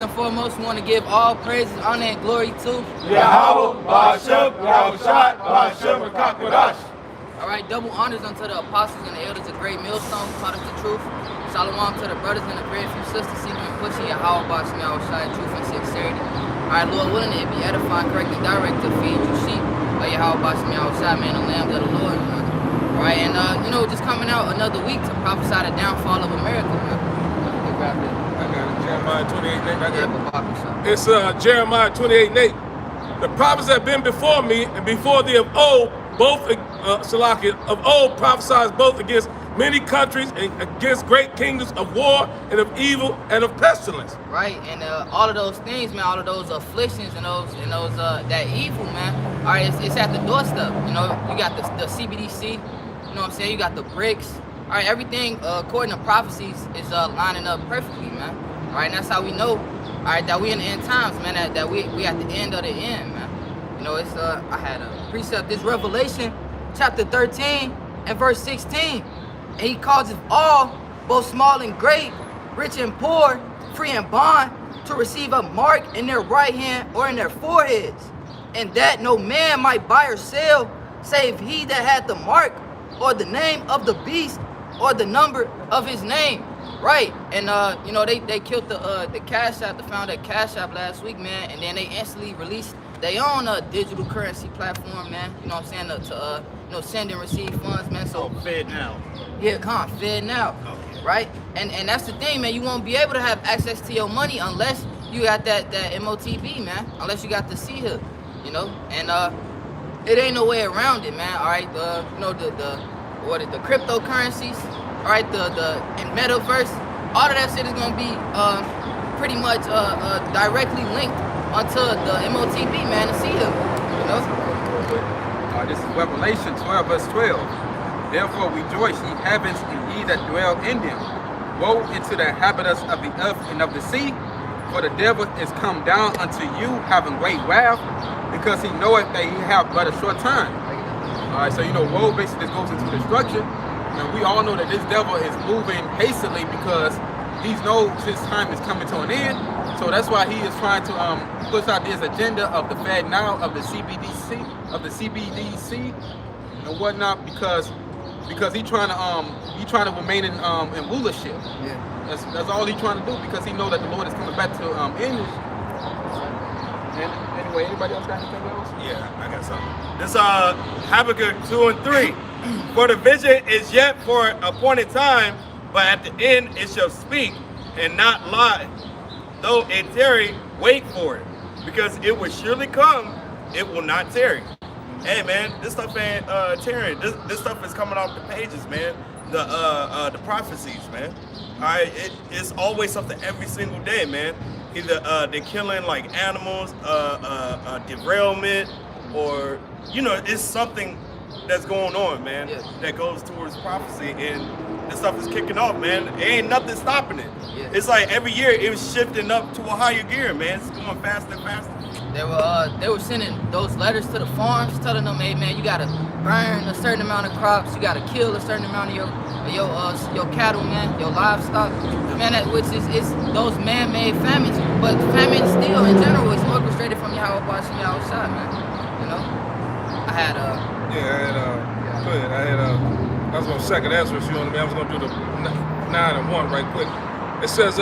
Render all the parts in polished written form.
And foremost, we want to give all praises, honor, and glory to Yahweh, Ba'ashem, Yahushua, Ba'ashem, Rakakwadash. All right, double honors unto the apostles and the elders of great millstone who taught us the truth. Shalom to the brothers and the very few sisters seeking and pushing Yahweh, Ba'ashem, Yahushua, truth and sincerity. All right, Lord willing, it be edifying, correct, and direct to feed you sheep by Yahweh, Ba'ashem, Yahushua, man, the lambs of the Lord. All right, and just coming out another week to prophesy the downfall of America. I got it. Jeremiah 28:8. I got it. It's Jeremiah 28:8. The prophets have been before me and before thee of old, both of old prophesied both against many countries and against great kingdoms of war and of evil and of pestilence. Right, and all of those things, man, all of those afflictions and those that evil, man. All right, it's at the doorstep. You know, you got the CBDC. You know what I'm saying? You got the BRICS. All right, everything according to prophecies is lining up perfectly, man. All right, and that's how we know, all right, that we in the end times, man. That we at the end of the end, man. You know, it's I had a precept. This Revelation chapter 13 and verse 16, and he causes all, both small and great, rich and poor, free and bond, to receive a mark in their right hand or in their foreheads, and that no man might buy or sell, save he that had the mark or the name of the beast or the number of his name. Right, and they killed the Cash App, the founder of Cash App last week, man, and then they instantly released their own digital currency platform, man. You know what I'm saying, to send and receive funds, man. So Fed now. Yeah, Fed now. Okay. Right, and that's the thing, man. You won't be able to have access to your money unless you got that MOTB, man. Unless you got the C-Hip, you know, and it ain't no way around it, man. All right, the cryptocurrencies. All right, the in metaverse, all of that shit is gonna be pretty much directly linked onto the MOTB, man, to see them. You know. This is Revelation 12, verse 12. Therefore rejoice, ye heavens, and ye that dwell in them. Woe unto the inhabitants of the earth and of the sea, for the devil is come down unto you, having great wrath, because he knoweth that he have but a short time. All right, so woe basically goes into destruction. And we all know that this devil is moving hastily because he knows his time is coming to an end. So that's why he is trying to push out this agenda of the Fed now, of the CBDC, and whatnot, because he's trying to remain in rulership. Yeah. That's all he's trying to do, because he knows that the Lord is coming back to end this. And anyway, anybody else got anything else? Yeah, I got something. This Habakkuk 2 and 3. For the vision is yet for appointed time, but at the end it shall speak and not lie. Though it tarry, wait for it, because it will surely come, it will not tarry. Hey man, this stuff ain't tarrying. This stuff is coming off the pages, man. The prophecies, man. Alright, it's always something every single day, man. Either they're killing like animals, derailment, or it's something that's going on, man, that goes towards prophecy, and this stuff is kicking off, man. There ain't nothing stopping it. Yeah. It's like every year it was shifting up to a higher gear, man. It's going faster and faster. They were sending those letters to the farms, telling them, hey man, you gotta burn a certain amount of crops, you gotta kill a certain amount of your cattle, man, your livestock, man. Which is those man-made famines, but famine still in general is orchestrated from Yahweh Ba'ashem Yahushua, man. You know, I was going to second answer if you want me. I was going to do the 9 and 1 right quick. It says,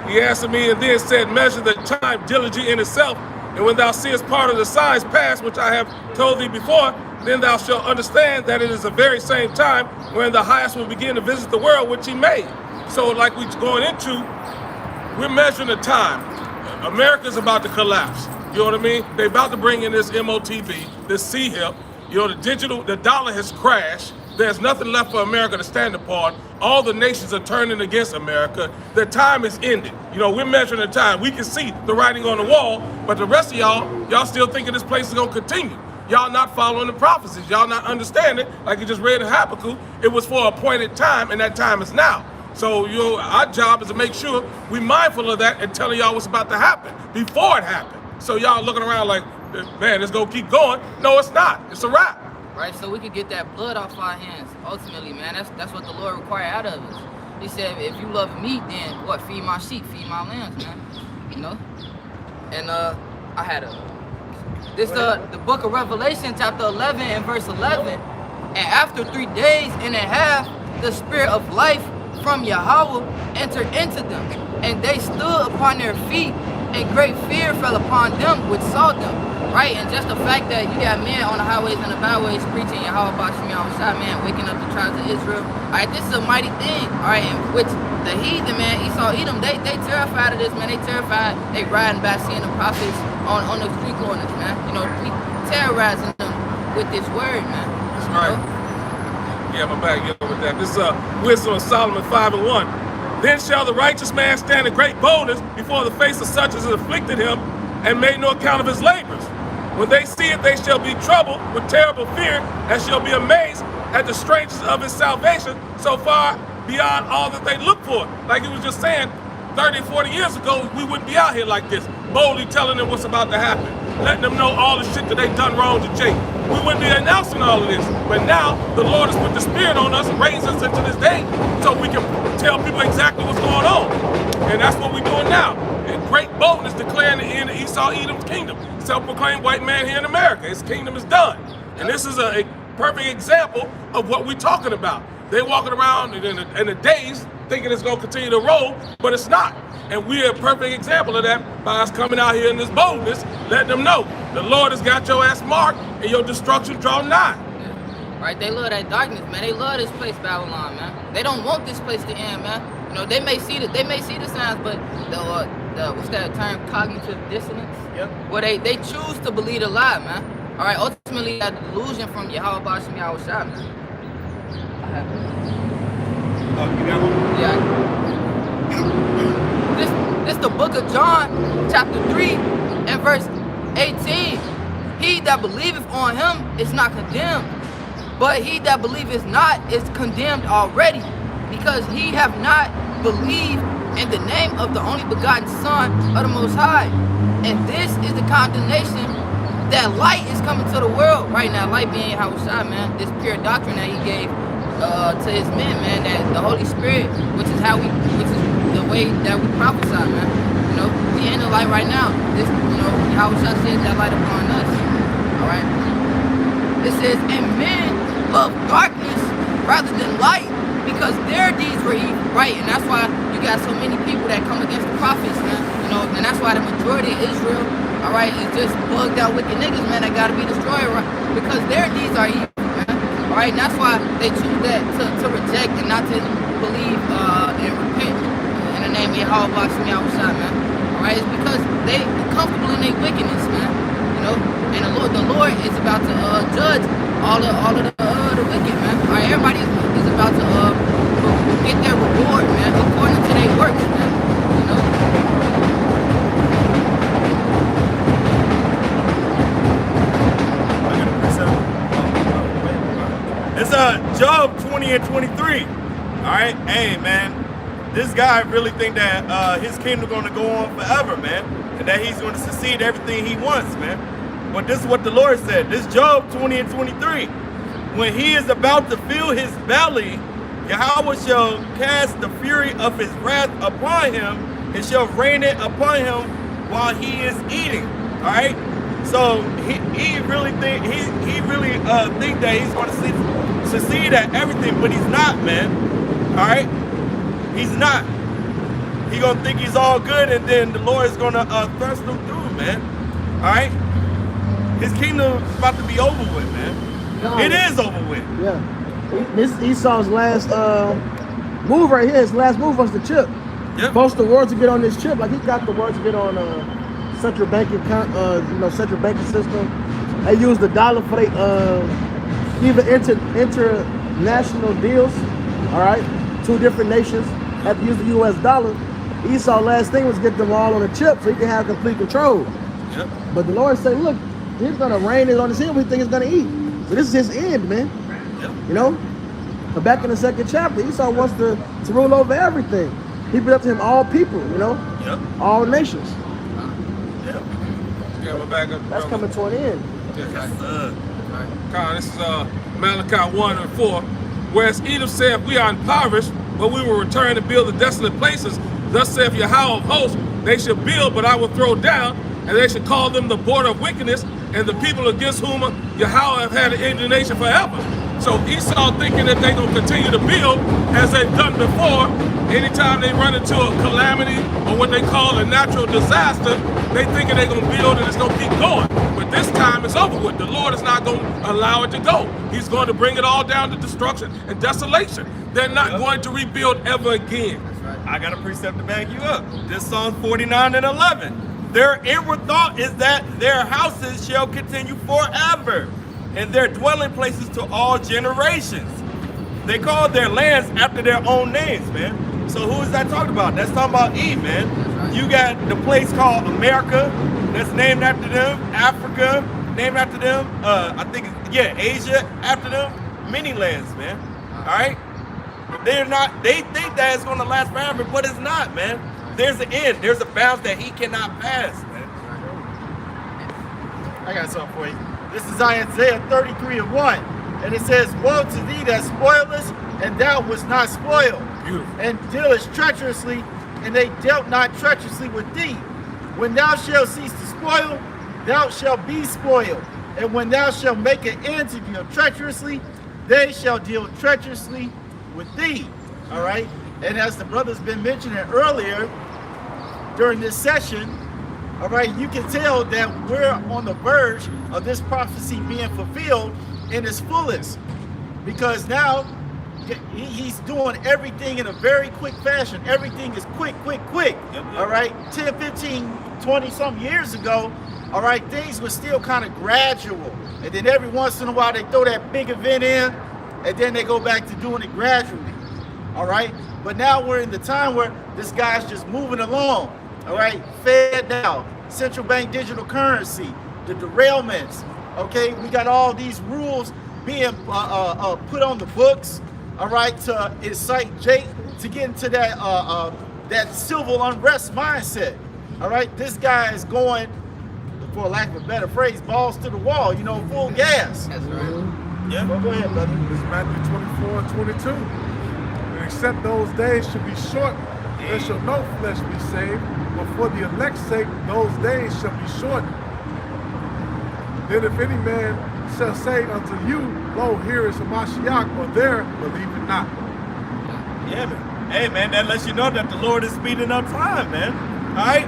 he answered me and then said, measure the time diligently in itself, and when thou seest part of the signs pass, which I have told thee before, then thou shalt understand that it is the very same time when the highest will begin to visit the world which he made. So like we're going into, we're measuring the time. America's about to collapse. You know what I mean? They're about to bring in this MOTB, this C-Hip. The dollar has crashed. There's nothing left for America to stand upon. All the nations are turning against America. The time is ended. We're measuring the time. We can see the writing on the wall, but the rest of y'all still thinking this place is gonna continue. Y'all not following the prophecies. Y'all not understanding, like you just read in Habakkuk, it was for an appointed time, and that time is now. So our job is to make sure we're mindful of that and telling y'all what's about to happen before it happened. So y'all looking around like, man, it's gonna keep going. No, it's not. It's a wrap. right? So we could get that blood off our hands. Ultimately, man, that's what the Lord required out of us. He said, if you love me, then what? Feed my sheep, feed my lambs, man. you know. And I had this the book of Revelation, chapter 11 and verse 11. And after 3 days and a half, the spirit of life from Yahweh entered into them, and they stood upon their feet, and great fear fell upon them which saw them. Right, and just the fact that you got men on the highways and the byways preaching Yahweh Bashim Yahushua, man, waking up the tribes of Israel. All right, this is a mighty thing. All right, in which the heathen, man, Esau, Edom, they terrified of this, man. They terrified. They riding back seeing the prophets on the street corners, man. You know, terrorizing them with this word, man. That's right. Yeah, my bad, get over that. This is Wisdom of Solomon 5:1. Then shall the righteous man stand in great boldness before the face of such as afflicted him, and made no account of his labors. When they see it, they shall be troubled with terrible fear, and shall be amazed at the strangeness of his salvation, so far beyond all that they look for. Like he was just saying, 30, 40 years ago, we wouldn't be out here like this, boldly telling them what's about to happen, letting them know all the shit that they done wrong to Jake. We wouldn't be announcing all of this. But now, the Lord has put the Spirit on us and raised us into this day, so we can tell people exactly what's going on. And that's what we're doing now. In great boldness, declaring the end of Esau Edom's kingdom. Self-proclaimed white man here in America. His kingdom is done. And this is a perfect example of what we're talking about. They're walking around in the days thinking it's going to continue to roll, but it's not. And we're a perfect example of that by us coming out here in this boldness, letting them know the Lord has got your ass marked and your destruction draw nigh. Yeah. Right? They love that darkness, man. They love this place, Babylon, man. They don't want this place to end, man. You know, they may see the signs, but the what's that term? Cognitive dissonance. Yep. Where they choose to believe the lie, man. All right. Ultimately, that delusion from Yahweh Bashim Yahushua, man. Oh, you got one? Yeah. This the book of John, chapter 3, and verse 18. He that believeth on him is not condemned, but he that believeth not is condemned already, because he have not believed in the name of the only begotten Son of the Most High. And this is the condemnation, that light is coming to the world right now. Light being Yahushua, man. This pure doctrine that he gave to his men, man. That the Holy Spirit, which is the way that we prophesy, man. You know, we in the light right now. This, you know, Yahushua said that light upon us. All right. It says, and men love darkness rather than light, because their deeds were evil, right? And that's why you got so many people that come against the prophets, man. You know, and that's why the majority of Israel, all right, is just bugged out wicked niggas, man, that gotta be destroyed, right? Because their deeds are evil, man. All right, and that's why they choose that to reject and not to believe and repent in the name of Yahweh Bashim Yahushua, man. All right, it's because they comfortable in their wickedness, man. You know, and the Lord is about to judge all of the wicked, man. All right, everybody is about to get their reward, man, according to their works, man. You know. It's Job 20 and 23. All right, hey man, this guy really think that his kingdom going to go on forever, man, and that he's going to succeed everything he wants, man. But this is what the Lord said. This Job 20 and 23. When he is about to fill his belly, Yahweh shall cast the fury of his wrath upon him, and shall rain it upon him while he is eating. All right. So he really think think that he's going to succeed at everything, but he's not, man. All right. He's not. He gonna think he's all good, and then the Lord is gonna thrust him through, man. All right. His kingdom is about to be over with, man. No. It is over with. Yeah. This Esau's last move right here. His last move was the chip. Yep. Most of the words to get on this chip, like he got the words to get on central banking, central banking system. They use the dollar for even international deals. All right, 2 different nations have to use the U.S. dollar. Esau's last thing was get them all on a chip so he can have complete control. Yep. But the Lord said, look, he's gonna rain it on his head. We think he's gonna eat. So this is his end, man. Yep. You know. But back in the 2nd chapter, Esau wants to rule over everything. He put up to him all people, you know, all nations. Yeah, we're back up. That's coming to an end. This is Malachi 1 and 4. Whereas Edom said, we are impoverished, but we will return to build the desolate places. Thus saith Yahweh of hosts, they should build, but I will throw down, and they should call them the border of wickedness, and the people against whom Yahweh have had an indignation forever. So Esau thinking that they're going to continue to build as they've done before. Anytime they run into a calamity or what they call a natural disaster, they thinking they're going to build and it's going to keep going. But this time it's over with. The Lord is not going to allow it to go. He's going to bring it all down to destruction and desolation. They're not going to rebuild ever again. I got a precept to back you up. This Psalm 49 and 11. Their inward thought is that their houses shall continue forever, and their dwelling places to all generations. They call their lands after their own names, man. So who is that talking about? That's talking about Eve, man. You got the place called America, that's named after them. Africa, named after them. I think, yeah, Asia, after them. Many lands, man. All right? They're not, they think that it's going to last forever, but it's not, man. There's an end. There's a bounds that he cannot pass, man. I got something for you. This is Isaiah 33 and 1. And it says, woe to thee that spoilest, and thou wast not spoiled. Beautiful. And dealest treacherously, and they dealt not treacherously with thee. When thou shalt cease to spoil, thou shalt be spoiled. And when thou shalt make an end to deal treacherously, they shall deal treacherously with thee. All right? And as the brother's been mentioning earlier during this session, all right, you can tell that we're on the verge of this prophecy being fulfilled in its fullest, because now he's doing everything in a very quick fashion. Everything is quick, quick, quick. All right, 10, 15, 20 some years ago, all right, things were still kind of gradual. And then every once in a while they throw that big event in, and then they go back to doing it gradually. All right, but now we're in the time where this guy's just moving along. All right, Fed now, central bank digital currency, the derailments. Okay, we got all these rules being put on the books. All right, to incite Jake to get into that that civil unrest mindset. All right, this guy is going, for lack of a better phrase, balls to the wall. You know, full gas. That's right. Yeah, well, go ahead, brother. It's Matthew 24 and 22. And except those days should be short, there shall no flesh be saved, but for the elect's sake, those days shall be shortened. Then if any man shall say unto you, lo, here is a Mashiach, or there, believe it not. Yeah, man. Hey, man, that lets you know that the Lord is speeding up time, man. All right?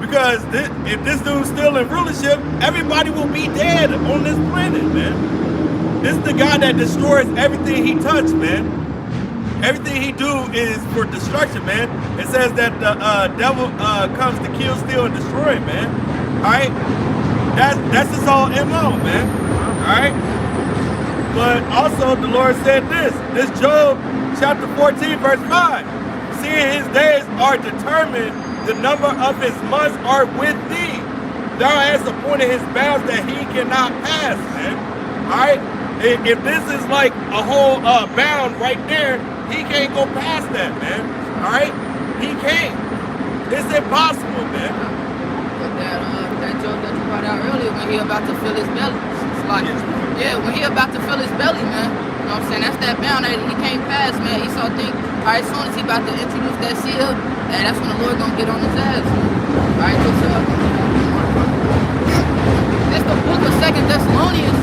Because if this dude's still in rulership, everybody will be dead on this planet, man. This is the guy that destroys everything he touched, man. Everything he do is for destruction, man. It says that the devil comes to kill, steal, and destroy, man. All right? That's his whole MO, man. All right? But also the Lord said this Job chapter 14, verse 5. Seeing his days are determined, the number of his months are with thee. Thou hast appointed his bounds that he cannot pass, man. All right? If this is like a whole bound right there, he can't go past that, man. All right? He can't. It's impossible, man. But that joke that you brought out earlier, when he about to fill his belly, it's like, yeah, when he about to fill his belly, man. You know what I'm saying? That's that bound that he can't pass, man. Esau think, all right, as soon as he about to introduce that seal, and that's when the Lord gonna get on his ass. All right, so this the book of 2 Thessalonians.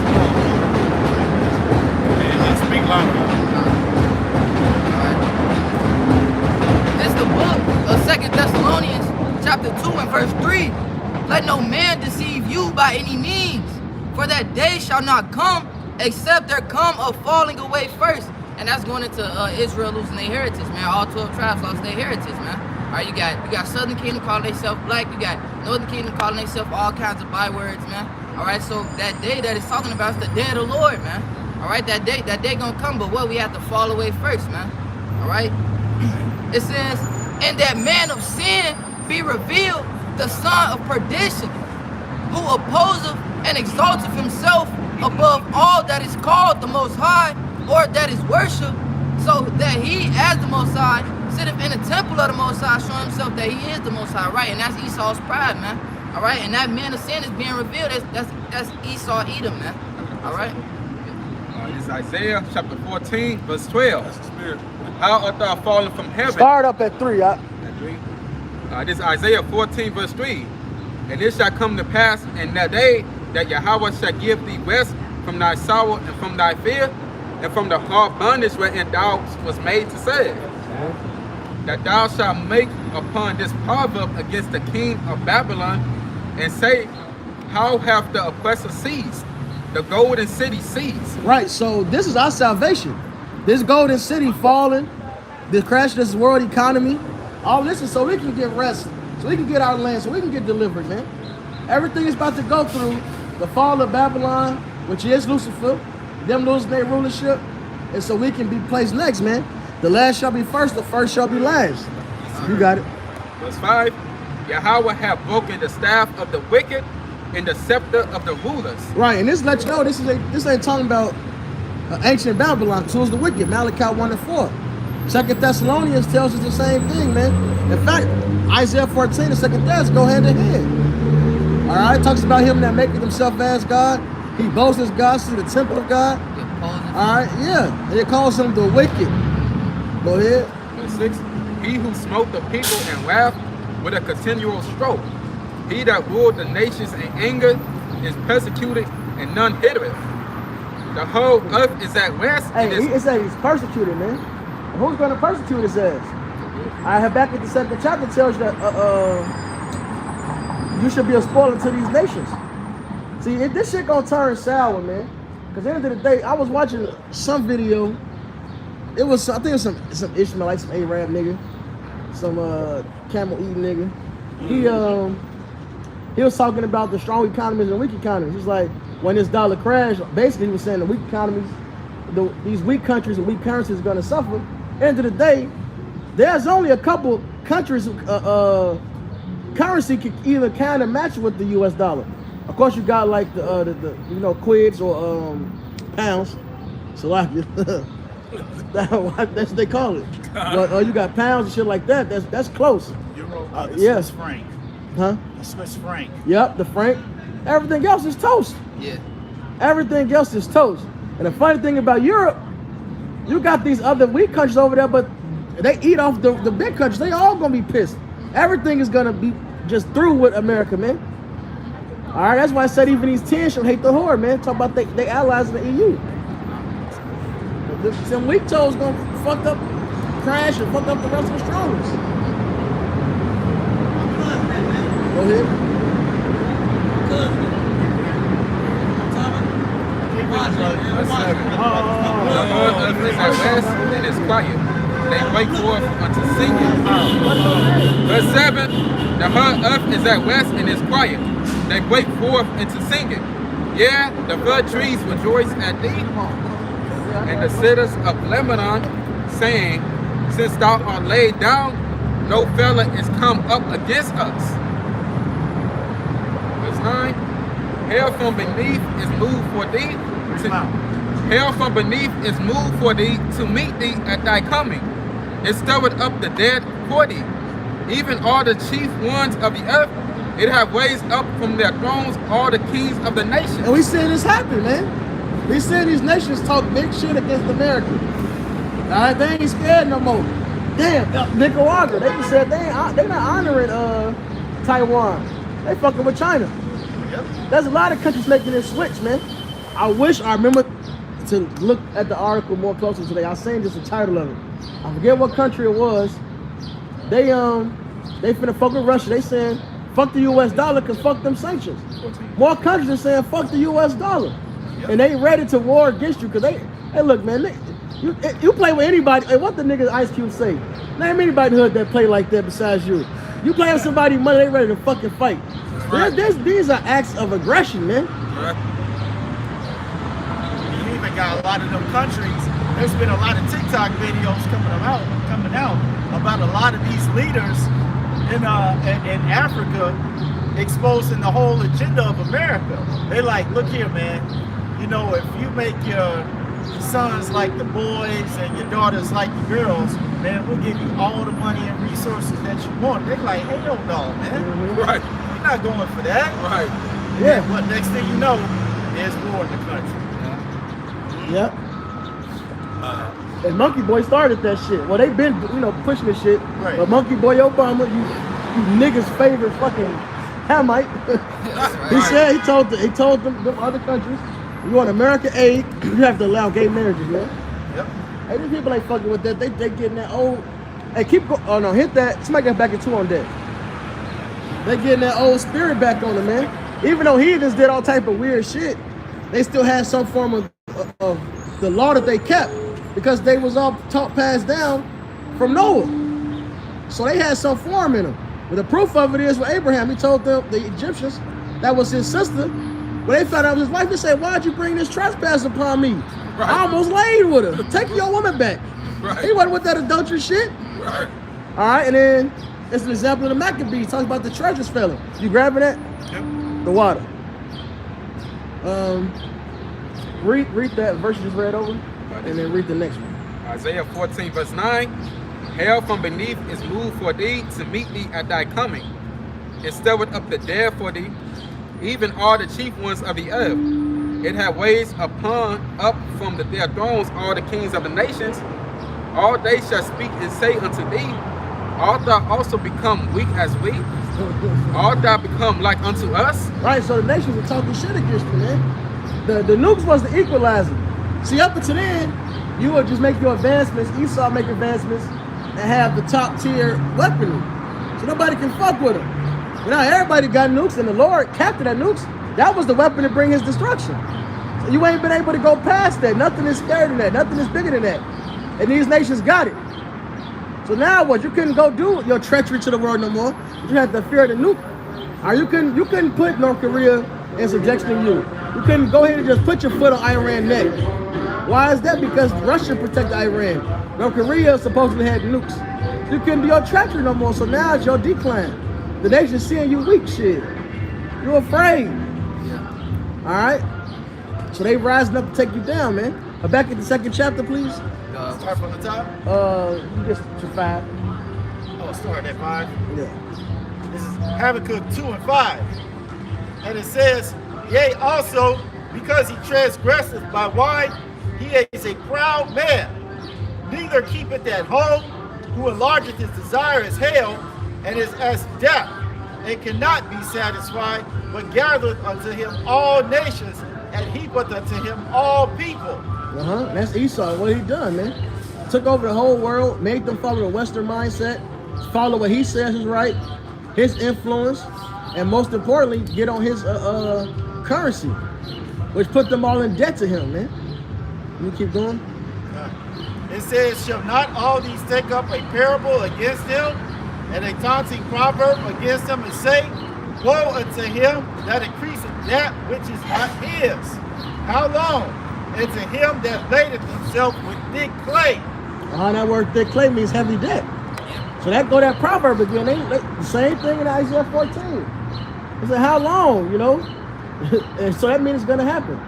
Man, speak louder. This the book of 2 Thessalonians, chapter 2 and verse 3. Let no man deceive you by any means, for that day shall not come, except there come a falling away first. And that's going into Israel losing their heritage, man. All 12 tribes lost their heritage, man. All right, you got Southern Kingdom calling themselves black. You got Northern Kingdom calling themselves all kinds of bywords, man. All right, so that day that it's talking about is the day of the Lord, man. All right, that day gonna come, but what we have to fall away first, man. All right, it says, and that man of sin be revealed, the son of perdition, who opposeth and exalteth himself above all that is called the Most High, or that is worship, so that he, as the Most High, sitteth in the temple of the Most High, showing himself that he is the Most High, right? And that's Esau's pride, man. All right, and that man of sin is being revealed. That's Esau Edom, man. All right. This is Isaiah chapter 14, verse 12. That's the spirit. How art thou fallen from heaven? Start up at 3. At 3. This is Isaiah 14 verse 3. And it shall come to pass in that day that Yahweh shall give thee rest from thy sorrow and from thy fear and from the hard bondage wherein thou was made to serve. That thou shalt make upon this proverb against the king of Babylon and say, how hath the oppressor seized? The golden city seized. Right, so this is our salvation. This golden city falling, the crash of this world economy, all this is so we can get rest, so we can get our land, so we can get delivered, man. Everything is about to go through the fall of Babylon, which is Lucifer, them losing their rulership, and so we can be placed next, man. The last shall be first, the first shall be last. You got it. Verse 5, Yahweh hath broken the staff of the wicked and the scepter of the rulers. Right, and this lets you know this ain't talking about ancient Babylon, because it was the wicked, Malachi 1 and 4. 2 Thessalonians tells us the same thing, man. In fact, Isaiah 14 and 2 Thess go hand in hand. All right, talks about him that maketh himself as God. He boasts as God to the temple of God. All right, yeah. And it calls him the wicked. Go ahead. Verse 6, he who smote the people in wrath with a continual stroke. He that ruled the nations in anger is persecuted, and none hithereth. The whole earth is at rest. Hey, it says he's persecuted, man. Who's going to persecute his ass? I have back at the 2nd chapter tells you that you should be a spoiler to these nations. See, this shit gonna turn sour, man. Because at the end of the day, I was watching some video. It was, I think it was some Ishmaelite, some Arab nigga, some camel eating nigga. He was talking about the strong economies and weak economies. He's like, when this dollar crashed, basically he was saying the weak economies, these weak countries and weak currencies are gonna suffer. End of the day, there's only a couple countries currency can either kind of match with the U.S. dollar. Of course, you got like the quids or pounds. So like that's what they call it. But you got pounds and shit like that. That's close. Euro, the yes. Swiss franc. Huh? The Swiss franc. Yep, the franc. Everything else is toast. Yeah. Everything else is toast. And the funny thing about Europe, you got these other weak countries over there, but they eat off the big countries. They all gonna be pissed. Everything is gonna be just through with America, man. All right, that's why I said even these 10 should hate the whore, man. Talk about they allies in the EU. Some weak toes gonna fuck up, crash and fuck up the rest of the strongest. Go ahead. The whole earth is at rest and is quiet. They break forth unto singing. Verse 7, the whole earth is at rest and is quiet. They break forth into singing. Yeah, the fir trees rejoice at thee, and the cedars of Lebanon, saying, since thou art laid down, no fellow is come up against us. Verse 9, hell from beneath is moved for thee. Hell from beneath is moved for thee to meet thee at thy coming. It stirred up the dead for thee. Even all the chief ones of the earth, it have raised up from their thrones all the kings of the nations. And we seeing this happen, man. We seeing these nations talk big shit against America. All right, they ain't scared no more. Damn, Nicaragua, they just said they not honoring Taiwan. They fucking with China. Yep. There's a lot of countries making this switch, man. I remember to look at the article more closely today. I was saying just the title of it. I forget what country it was. They finna fuck with Russia. They saying fuck the U.S. dollar because fuck them sanctions. More countries are saying fuck the U.S. dollar. Yep. And they ready to war against you because hey look, man, you play with anybody. Hey, what the nigga Ice Cube say? Name anybody in the hood that play like that besides you. You play with somebody money, they ready to fucking fight. Right. These are acts of aggression, man. Right. You even got a lot of them countries. There's been a lot of TikTok videos coming out about a lot of these leaders in Africa exposing the whole agenda of America. They like, look here, man. You know, if you make your sons like the boys and your daughters like the girls, man, we'll give you all the money and resources that you want. They're like, hell no, man. Right. You're not going for that. Right. Yeah. But next thing you know, there's war in the country. Yep. And Monkey Boy started that shit. Well, they've been, pushing this shit. Right. But Monkey Boy Obama, niggas' favorite fucking Hamite. He said he told them other countries, you want American aid, you have to allow gay marriages, man. Yep. Hey, these people ain't fucking with that. They getting that old. Hey, keep go. Oh no, hit that. Somebody got back at 2 on deck. They getting that old spirit back on them, man. Even though heathens did all type of weird shit, they still had some form of the law that they kept because they was all passed down from Noah. So they had some form in them. But the proof of it is with Abraham. He told them, the Egyptians, that was his sister. When they found out his wife, he said, "Why'd you bring this trespass upon me? Right. I almost laid with her. Take your woman back." Right. He wasn't with that adultery shit. Right. All right, and then it's an example of the Maccabees. Talks about the treasures failing. You grabbing that? Yep. The water. Read that verse you just read over, and then read the next one. Isaiah 14 verse 9. Hell from beneath is moved for thee to meet thee at thy coming, and stirred up the dead for thee, even all the chief ones of the earth. It hath raised up from their thrones all the kings of the nations. All they shall speak and say unto thee, art thou also become weak as we? Art thou become like unto us? Right, so the nations are talking shit against you, man. The nukes was the equalizer. See, up until then, you would just make your advancements, Esau make advancements, and have the top tier weaponry. So nobody can fuck with them. But now everybody got nukes, and the Lord captured that nukes. That was the weapon to bring his destruction. So you ain't been able to go past that. Nothing is scarier than that. Nothing is bigger than that. And these nations got it. So now what? You couldn't go do your treachery to the world no more. You had to fear the nuke. Or you couldn't put North Korea in subjection to you. You couldn't go ahead and just put your foot on Iran's neck. Why is that? Because Russia protected Iran. North Korea supposedly had nukes. You couldn't do your treachery no more. So now it's your decline. The nation's seeing you weak, shit. You're afraid. All right. So they rising up to take you down, man. Back in the 2nd chapter, please. Start from the top. You just to 5. Oh, start at 5. Yeah. This is Habakkuk 2 and 5. And it says, yea, also, because he transgresseth by wine, he is a proud man. Neither keepeth at home, who enlargeth his desire as hell, and is as death, and cannot be satisfied, but gathereth unto him all nations, and heapeth unto him all people. That's Esau. What he done, man? Took over the whole world, made them follow the Western mindset, follow what he says is right, his influence, and most importantly, get on his currency, which put them all in debt to him, man. You keep going. It says, shall not all these take up a parable against him, and a taunting proverb against him, and say, woe unto him that increaseth that which is not his. How long? And to him that ladeth himself with thick clay. That word thick clay means heavy debt. So that proverb again. They the same thing in Isaiah 14. It said, how long, you know? And so that means it's going to happen.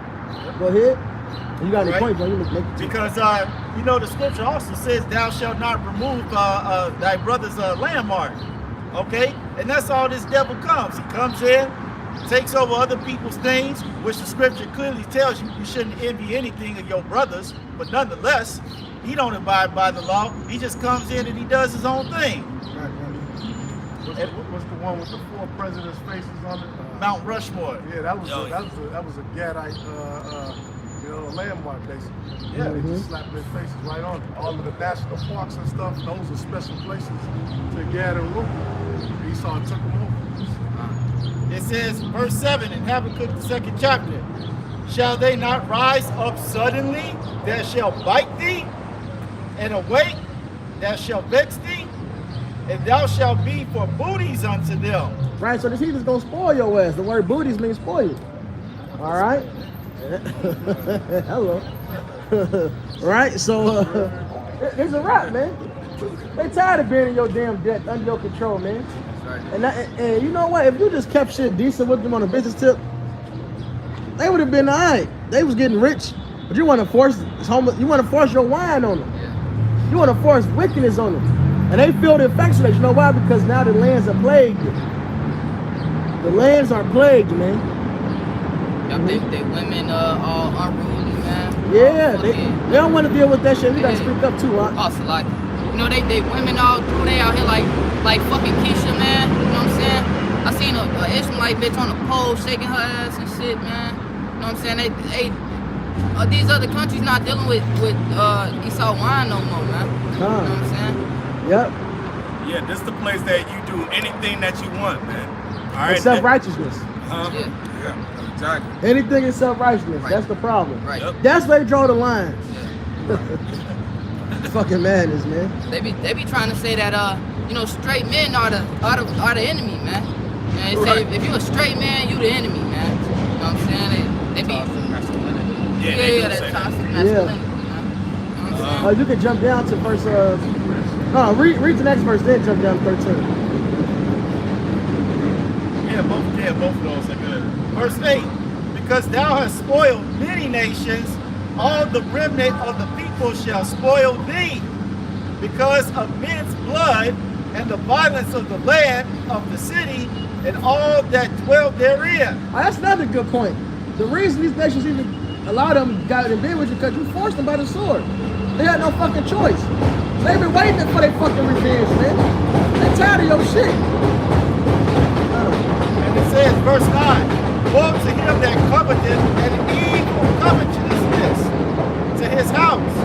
Go ahead. You got any points, bro? Because, you know, the scripture also says, thou shalt not remove thy brother's landmark. Okay? And that's all this devil comes. He comes in, takes over other people's things, which the scripture clearly tells you shouldn't envy anything of your brothers. But nonetheless, he don't abide by the law. He just comes in and he does his own thing. What's the one with the 4 presidents' faces on it? Mount Rushmore. Yeah, that was a Gadite, landmark basically. Yeah. They just slapped their faces right on it. All of the national parks and stuff, those are special places to Gad and Reuben. Esau took them over. It says, verse 7 in Habakkuk, the 2nd chapter, shall they not rise up suddenly that shall bite thee, and awake that shall vex thee, and thou shalt be for booties unto them. Right, so this heathen's going to spoil your ass. The word booties means spoil. All right? Hello. Right, so it's a wrap, man. They tired of being in your damn debt, under your control, man. And you know what? If you just kept shit decent with them on a business tip, they would have been all right. They was getting rich, but you want to force your wine on them. You want to force wickedness on them, and they feel the effects of that. You know why? Because now the lands are plagued. The lands are plagued, man. They women all unruly, man. Yeah, they don't want to deal with that shit. You gotta speak up too, huh? Also, like, you know, they women all through, they out here like like fucking Keisha, man. You know what I'm saying? I seen a Ishmaelite bitch on the pole shaking her ass and shit, man. You know what I'm saying? These other countries not dealing with Esau wine no more, man. You know what I'm saying? Yep. Yeah, this is the place that you do anything that you want, man. All right. And self-righteousness. Yeah. Exactly. Anything is self-righteousness. Right. That's the problem. Right. Yep. That's where they draw the line. Yeah. Fucking madness, man. They be trying to say that you know, straight men are the enemy, man. They say if you a straight man, you the enemy, man. You know what I'm saying? They be Yeah, that toxic masculinity, man. You know what I'm saying? You can jump down to verse. Read the next verse, then jump down to 13. Yeah, both of those are good. Verse 8, because thou hast spoiled many nations, all the remnant of the people shall spoil thee, because of men's blood and the violence of the land of the city and all that dwell therein. That's another good point. The reason these nations even, a lot of them got in bed with you because you forced them by the sword. They had no fucking choice. They've been waiting for their fucking revenge, man. They tired of your shit. And it says, verse 9, woe to him that coveteth and evil covetousness to his house,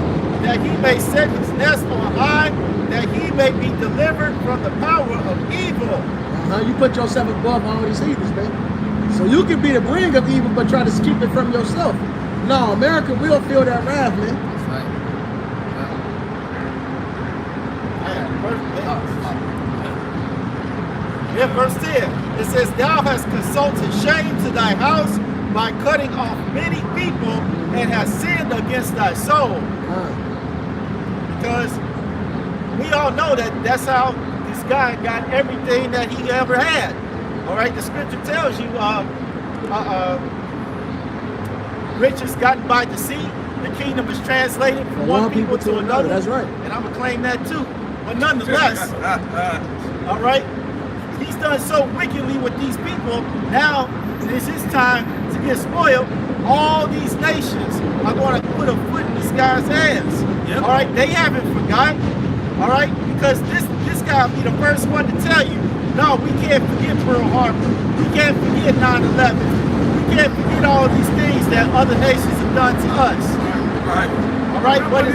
that he may set his nest on high, that he may be delivered from the power of evil. You put yourself above all these heathens, man. So you can be the bringer of evil, but try to keep it from yourself. No, America will feel that wrath, man. That's right. Yeah, verse 10, it says, thou hast consulted shame to thy house by cutting off many people and hast sinned against thy soul. Because we all know that that's how this guy got everything that he ever had. All right, the scripture tells you riches gotten by deceit. The kingdom is translated from one people to another. That's right. And I'm going to claim that too. But nonetheless, all right, he's done so wickedly with these people. Now it's his time to get spoiled. All these nations are going to put a foot in this guy's ass. Yep. All right, they haven't forgotten. All right, because this guy will be the first one to tell you, no, we can't forget Pearl Harbor. We can't forget 9/11. We can't forget all these things that other nations have done to us. Right. All right, but as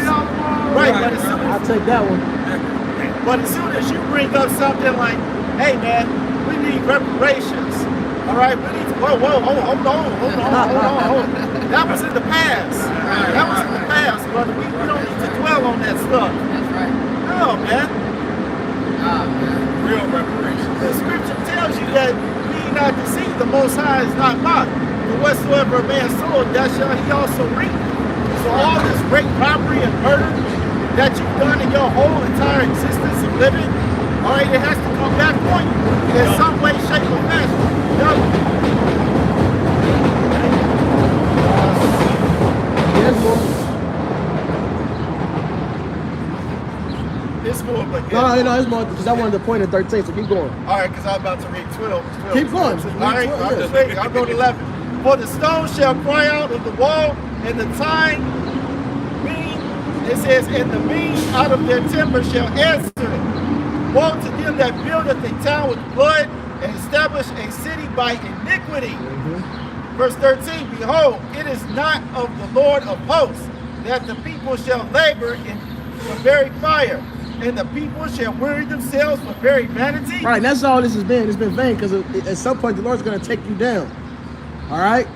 soon I'll take that one. as soon as you bring up something like, hey man, we need reparations. All right, we need to, hold on. That was in the past. That was in the past, brother. We don't need to dwell on that stuff. That's right. No, man. Real reparations. The scripture tells you that be not deceived, the Most High is not mocked. For whatsoever a man soweth, that shall he also reap. So all this great robbery and murder that you've done in your whole entire existence of living, all right, it has to come back on you in some way, shape, or fashion. Yes, boy. It's more, but No, it's more because I wanted to point at 13, so keep going. all right, because I'm about to read 12. Keep going. All right, I'll go to 11. For the stone shall cry out of the wall, and the time beam, it says, and the beam out of their timber shall answer it. Woe to them that buildeth a town with blood, and establish a city by iniquity. Verse 13, behold, it is not of the Lord of hosts, that the people shall labor for very fire, and the people shall weary themselves for very vanity. All right, that's all this has been. It's been vain because at some point the Lord's going to take you down. All right?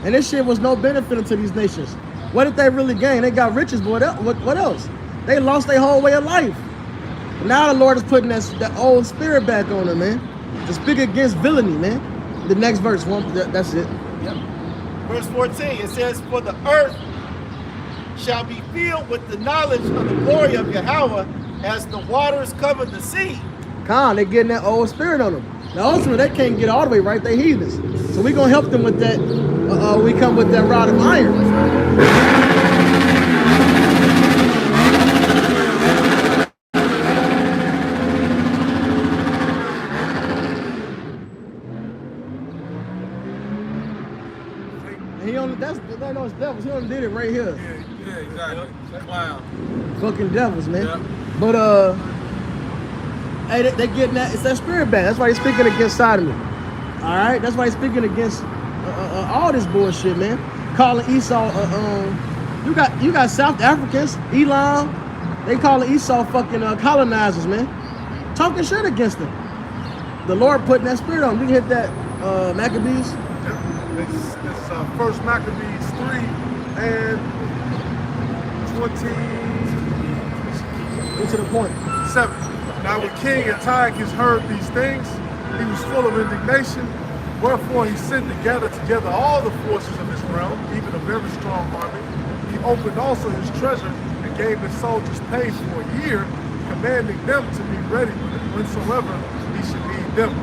And this shit was no benefit to these nations. What did they really gain? They got riches, but what else? They lost their whole way of life. Now the Lord is putting that old spirit back on them, man. To speak against villainy, man. The next verse, that's it. Yep. Verse 14, it says, for the earth shall be filled with the knowledge of the glory of Yahweh as the waters cover the sea. They getting that old spirit on them. Now ultimately they can't get all the way right, they heathens. So we're gonna help them with that. We come with that rod of iron. Those devils, he only did it right here. Yeah, exactly. Clown. Fucking devils, man. Yep. But Hey, they getting that. It's that spirit back. That's why he's speaking against sodomy. All right, that's why he's speaking against all this bullshit, man. Calling Esau. You got South Africans, Elam. They calling Esau fucking colonizers, man. Talking shit against them. The Lord putting that spirit on. You can hit that Maccabees. It's First Maccabees 3 and 20. Get to the point. 7. Now when King Antiochus heard these things, he was full of indignation. Wherefore he sent to gather together all the forces of his realm, even a very strong army. He opened also his treasure and gave his soldiers pay for a year, commanding them to be ready whensoever he should need them.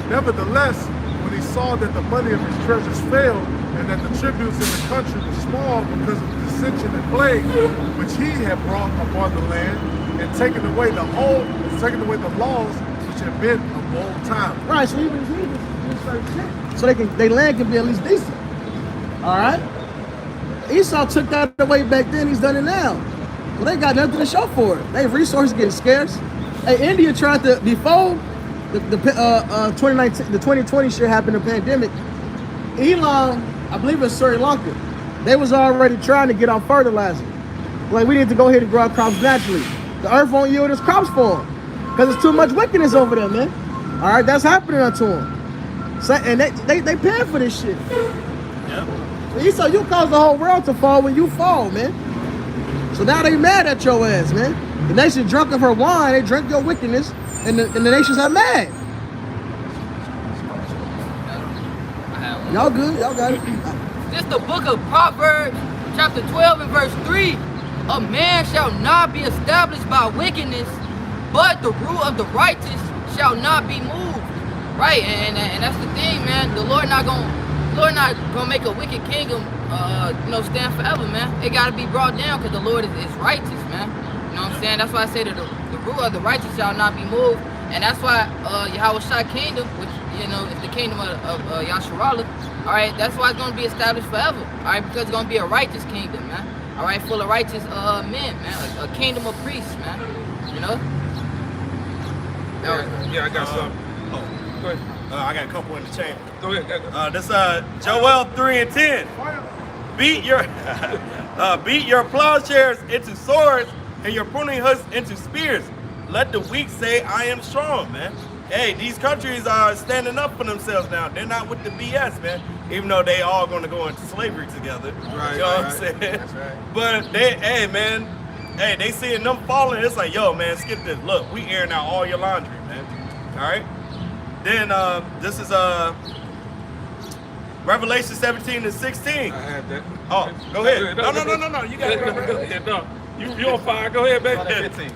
Nevertheless, when he saw that the money of his treasures failed, and that the tributes in the country were small because of the dissension and plague which he had brought upon the land, and taken away the laws which had been of old time. Right, so even so they land can be at least decent. All right. Esau took that away back then. He's done it now. Well, they got nothing to show for it. They resources getting scarce. Hey, India tried to before the 2019, the 2020 shit happened, the pandemic. Elam, I believe it's Sri Lanka. They was already trying to get on fertilizer. Like, we need to go ahead and grow our crops naturally. The earth won't yield its crops for them because there's too much wickedness over there, man. All right, that's happening unto them. So, and they paying for this shit. Yep. Esau, you cause the whole world to fall when you fall, man. So now they mad at your ass, man. The nation drunk of her wine, they drink your wickedness, and the nations are mad. Y'all good? Y'all got it? This the book of Proverbs, chapter 12 and verse 3. A man shall not be established by wickedness, but the rule of the righteous shall not be moved. Right, and that's the thing, man. The Lord not gonna make a wicked kingdom, stand forever, man. It gotta be brought down because the Lord is righteous, man. You know what I'm saying? That's why I say that the rule of the righteous shall not be moved, and that's why Yahweh kingdom, which is the kingdom of Yasharallah. All right, that's why it's gonna be established forever. All right, because it's gonna be a righteous kingdom, man. All right, full of righteous men, man. A kingdom of priests, man. You know. Yeah, I got some. Go ahead. I got a couple in the chamber. Go ahead. This Joel 3 and 10. Beat your plowshares into swords and your pruning hooks into spears. Let the weak say, I am strong, man. Hey, these countries are standing up for themselves now. They're not with the BS, man. Even though they all going to go into slavery together. Right, you know what I'm saying? That's right. But they seeing them falling. It's like, yo, man, skip this. Look, we airing out all your laundry, man. All right? Then this is Revelation 17 and 16. I had that. Oh, go ahead. No. You got it. No. You on fire. Go ahead, baby. Start at 15.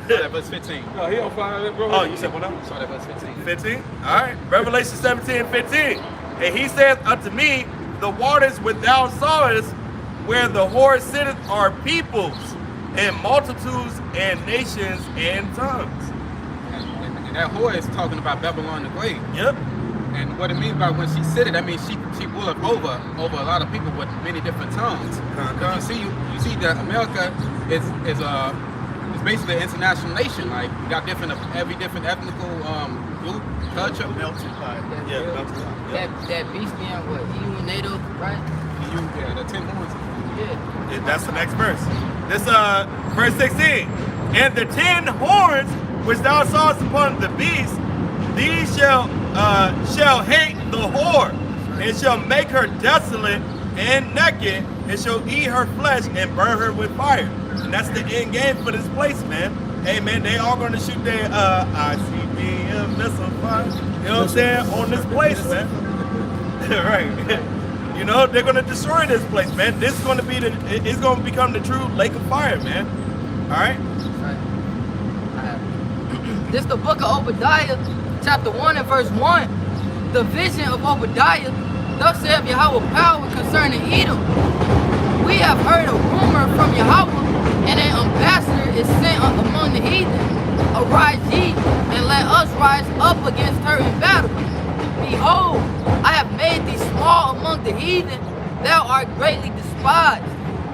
Start at verse 15. No, he on fire, bro. Oh, you said what else? Start at verse 15. 15? All right. Revelation 17 and 15. And he saith unto me, the waters which thou sawest, where the whore sitteth, are peoples, and multitudes, and nations, and tongues. And that whore is talking about Babylon the Great. Yep. And what it means by when she said it, that means she ruled over a lot of people with many different tongues. You see that America is basically an international nation. Like, you got every different ethnical group, culture. Melting pot. That beast being what? EU NATO, right? Yeah, the 10 horns. Yeah. That's the next verse. This verse 16. And the 10 horns which thou sawest upon the beast, these shall hate the whore, and shall make her desolate and naked, and shall eat her flesh and burn her with fire. And that's the end game for this place, man. Hey, man, they all going to shoot their ICBM missile fire, you know what I'm saying, on this place, man. Right. You know, they're going to destroy this place, man. This is going to be it's going to become the true lake of fire, man. All right? This the book of Obadiah, chapter 1 and verse 1. The vision of Obadiah, thus saith Yahweh power concerning Edom. We have heard a rumor from Yahweh, and an ambassador is sent among the heathen. Arise ye, and let us rise up against her in battle. Behold, I have made thee small among the heathen, thou art greatly despised.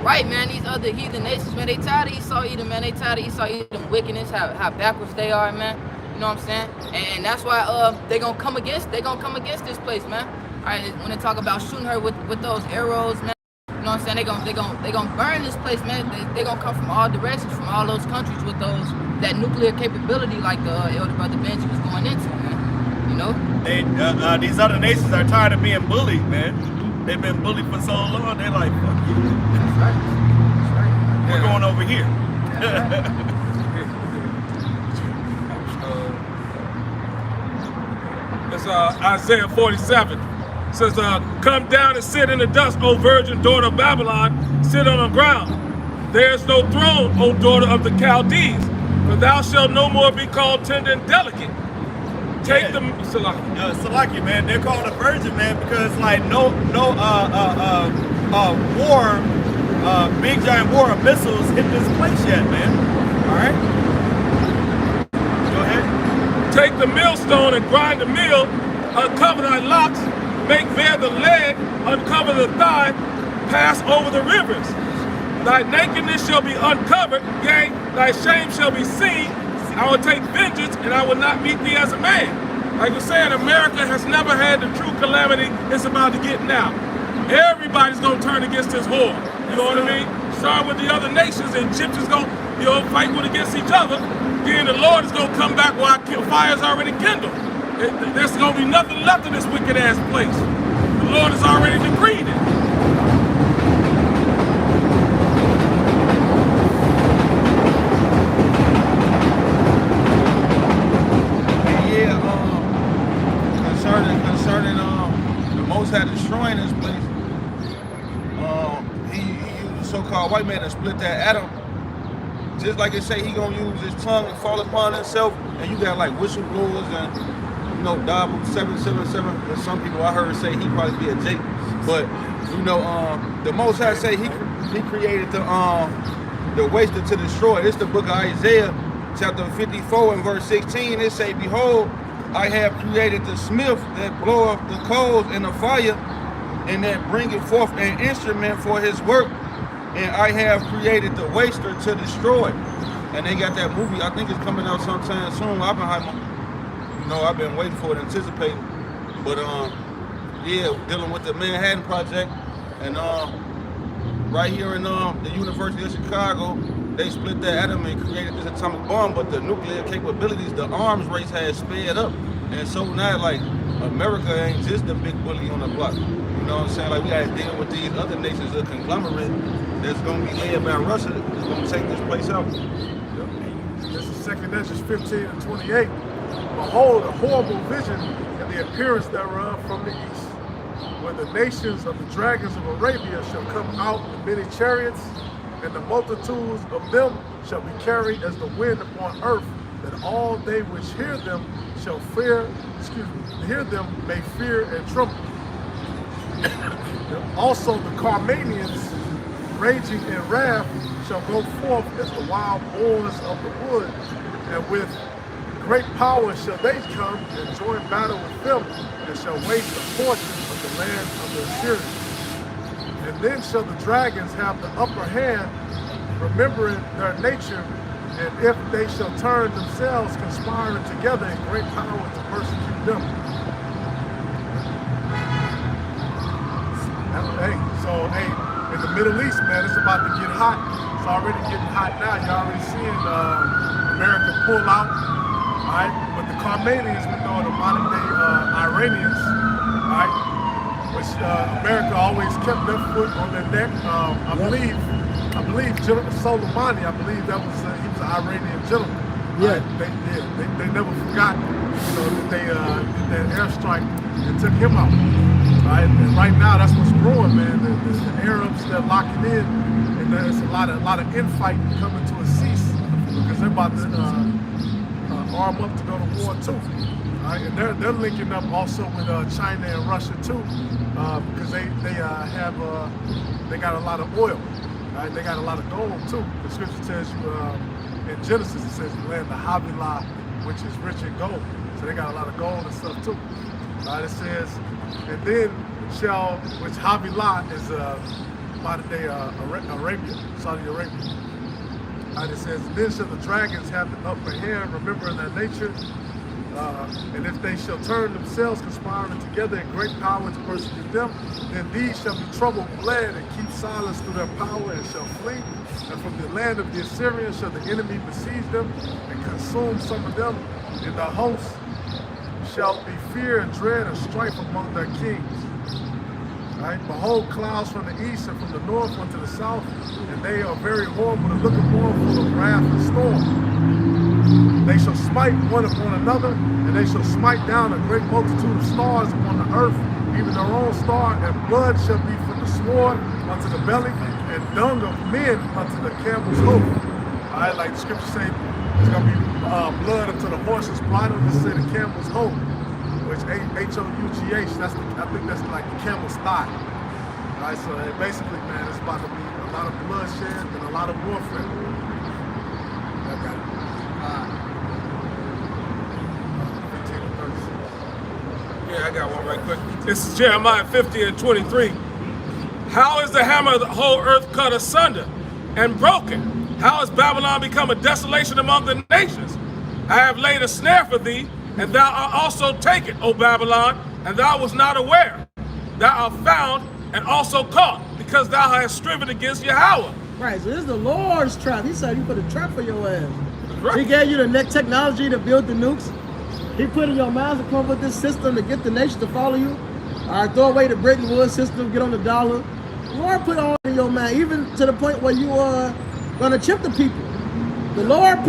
right, man. These other heathen nations, man, they tired of Esau Edom, man. They tired of Esau Edom wickedness, how backwards they are, man. You know what I'm saying? And that's why they gonna come against this place, man. All right, when they talk about shooting her with those arrows, man. You know what I'm saying? They gonna burn this place, man. They gonna come from all directions, from all those countries with that nuclear capability, like the elder brother Benji was going into, man. You know? These other nations are tired of being bullied, man. They've been bullied for so long. They're like, fuck you. That's right. We're going over here. It's Isaiah 47. It says, come down and sit in the dust, O virgin daughter of Babylon. Sit on the ground. There is no throne, O daughter of the Chaldees. For thou shalt no more be called tender and delicate. Take them, Salaki, man. They're called a virgin, man, because like no war, big giant war of missiles hit this place yet, man. All right. Go ahead. Take the millstone and grind the mill, uncover thy locks, make bare the leg, uncover the thigh, pass over the rivers. Thy nakedness shall be uncovered, yea, thy shame shall be seen. I will take vengeance, and I will not meet thee as a man. Like you're saying, America has never had the true calamity it's about to get now. Everybody's gonna turn against this whore. You know what I mean? Start with the other nations, and Egyptians gonna, fight with against each other. Then the Lord is gonna come back while fire's already kindled. There's gonna be nothing left in this wicked ass place. The Lord has already decreed it. Concerning the Most High destroying this place, he used the so-called white man to split that atom. Just like they say, he gonna use his tongue and fall upon himself, and you got like whistleblowers and Dabu 777. And some people I heard say he probably be a Jake, but the Most High say he created the waster to destroy. It's the book of Isaiah, chapter 54 and verse 16. It say, behold, I have created the smith that bloweth the coals in the fire, and that bringeth forth an instrument for his work. And I have created the waster to destroy. And they got that movie, I think it's coming out sometime soon, Oppenheimer. I've been waiting for it, anticipating. But dealing with the Manhattan Project. And right here in the University of Chicago, they split that atom and created this atomic bomb, but the nuclear capabilities, the arms race has sped up. And so now, like, America ain't just the big bully on the block. You know what I'm saying? Like, we gotta deal with these other nations, a conglomerate that's gonna be led by Russia, that's gonna take this place out. This is 2 Ezra 15 and 28. Behold, a horrible vision and the appearance thereof from the east, when the nations of the dragons of Arabia shall come out in many chariots, and the multitudes of them shall be carried as the wind upon earth, that all they which hear them shall hear them may fear and tremble. Also the Carmanians, raging in wrath, shall go forth as the wild boars of the wood, and with great power shall they come and join battle with them, and shall waste a portion of the land of the Assyrians. And then shall the dragons have the upper hand, remembering their nature, and if they shall turn themselves, conspiring together in great power to persecute them. In the Middle East, man, it's about to get hot. It's already getting hot now. You're already seeing America pull out, all right? But the Carmanians, we know the modern day Iranians, all right? Which America always kept their foot on their neck. I believe General Soleimani, he was an Iranian general. Yeah. Right? They never forgot, that they did that airstrike and took him out. Right? And right now, that's what's growing, man. The Arabs, they're locking in, and there's a lot of infighting coming to a cease because they're about to arm up to go to war too. Right? And they're linking up also with China and Russia too, because they got a lot of oil. Right? They got a lot of gold too. The scripture tells you in Genesis, it says the land of Havilah, which is rich in gold. So they got a lot of gold and stuff too. Right? It says, and then which Havilah is modern day Arabia, Saudi Arabia. It says, then shall the dragons have the upper hand, remembering their nature, and if they shall turn themselves, conspiring together in great power to persecute them, then these shall be troubled, bled, and keep silence through their power, and shall flee. And from the land of the Assyrians shall the enemy besiege them, and consume some of them. And the host shall be fear and dread and strife among their kings. Right? Behold, clouds from the east and from the north unto the south, and they are very horrible to look upon, full of wrath and storm. They shall smite one upon another, and they shall smite down a great multitude of stars upon the earth, even their own star, and blood shall be from the sword unto the belly, and dung of men unto the camel's hoof. All right, like the scripture say, it's gonna be blood unto the horse's bridle, to say the camel's hoof, which H-O-U-G-H, I think that's like the camel's thigh. All right, so basically, man, it's about to be a lot of bloodshed and a lot of warfare. I got it. 15 and 36. Yeah, I got one right quick. This is Jeremiah 50 and 23. How is the hammer of the whole earth cut asunder and broken? How has Babylon become a desolation among the nations? I have laid a snare for thee, and thou art also taken, O Babylon, and thou wast not aware. Thou art found and also caught, because thou hast striven against Yahweh. Right, so this is the Lord's trap. He said he put a trap for your ass. Right. He gave you the next technology to build the nukes. He put in your minds to come up with this system to get the nation to follow you. All right, throw away the Bretton Woods system, get on the dollar. The Lord put all in your mind, even to the point where you are gonna chip the people. The Lord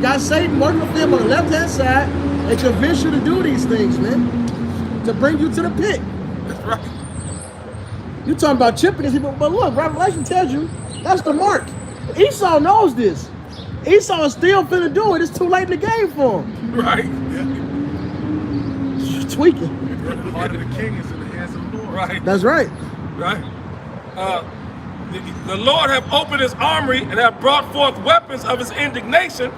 got Satan working with him on the left-hand side and convince you to do these things, man, to bring you to the pit. That's right. You talking about chipping these people, but look, Revelation tells you that's the mark. Esau knows this. Esau is still finna do it. It's too late in the game for him. Right. You're tweaking. The heart of the king is in the hands of the Lord. Right. That's right. Right. The Lord hath opened his armory and hath brought forth weapons of his indignation,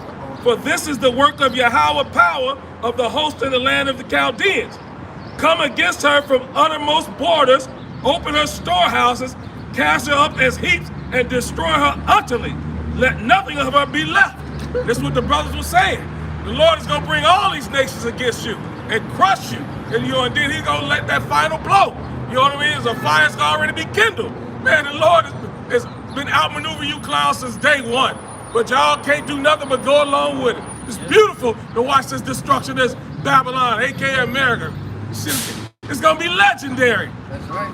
for this is the work of Yahweh power of the host in the land of the Chaldeans. Come against her from uttermost borders, open her storehouses, cast her up as heaps, and destroy her utterly. Let nothing of her be left. This is what the brothers were saying. The Lord is going to bring all these nations against you and crush you. And then he's going to let that final blow. You know what I mean? There's a fire's already be kindled. Man, the Lord has been outmaneuvering you clowns since day one. But y'all can't do nothing but go along with it. It's beautiful to watch this destruction, this Babylon, aka America. It's gonna be legendary. That's right.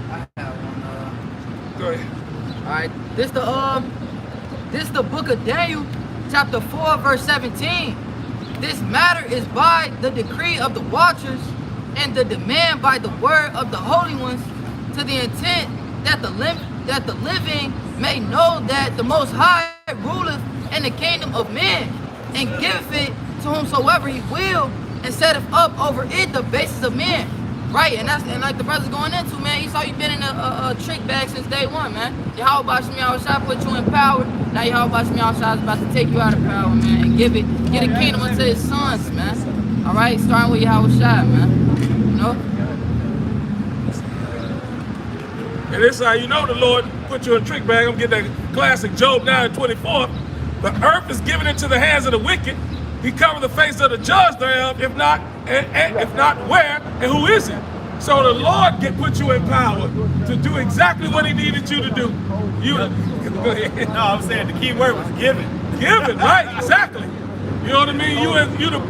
I have one. Go ahead. All right, this the book of Daniel, chapter 4, verse 17. This matter is by the decree of the watchers and the demand by the word of the holy ones, to the intent that the living may know that the Most High ruleth in the kingdom of men, and giveth it to whomsoever he will, and setteth up over it the basis of men. Right, and like the brother's going into, man, Esau, you been in a trick bag since day one, man. Yahweh Bashmi Yahushua put you in power. Now Yahweh Bashmi Yahushua is about to take you out of power, man, and get a kingdom unto his sons, man. All right, starting with Yahushua, man. You know? And this is how you know the Lord put you in a trick bag. I'm getting that classic Job 9:24. The earth is given into the hands of the wicked. He covered the face of the judge thereof, if not where, and who is it? So the Lord put you in power to do exactly what he needed you to do. Go ahead. No, I'm saying the key word was given. Given, right, exactly. You know what I mean? You the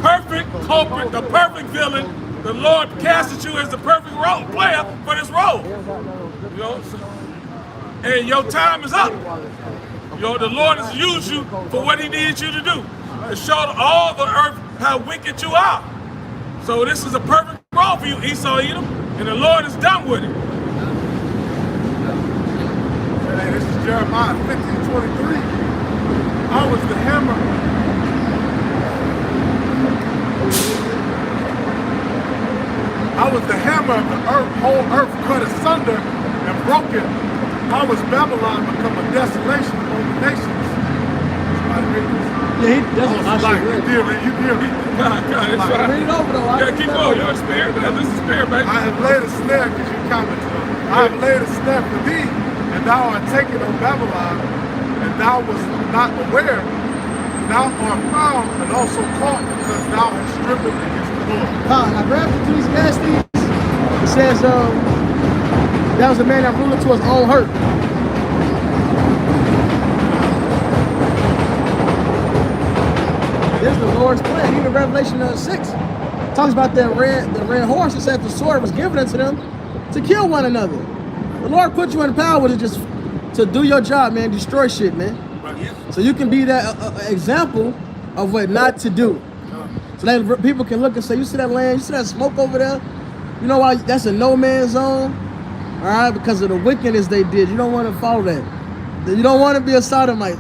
perfect culprit, the perfect villain. The Lord casted you as the perfect role player for this role. You know? And your time is up. You know, the Lord has used you for what he needed you to do. To show all the earth how wicked you are. So this is a perfect role for you, Esau Edom, and the Lord is done with it. Hey, this is Jeremiah 50:23. I was the hammer. I was the hammer of the earth, whole earth cut asunder and broken. How was Babylon become a desolation among the nations? Yeah, that's what I Like, should you read. did it. God, it's Read right. it over though. Yeah, keep going. You're spared, man. This is spared, baby. I have laid a snare, because you commented on it. I have laid a snare for thee, and thou art taken, O Babylon, and thou was not aware. Thou art found and also caught, because thou hast striven against the Lord. I grabbed Ecclesiastes. It says, that was a man that ruled to his own hurt. This is the Lord's plan. Even Revelation 6 talks about the red horse. It said the sword was given unto them to kill one another. The Lord put you in power to do your job, man. Destroy shit, man. So you can be that example of what not to do. So that people can look and say, you see that land, you see that smoke over there? You know why? That's a no man's zone. All right, because of the wickedness they did. You don't want to follow that. You don't want to be a sodomite.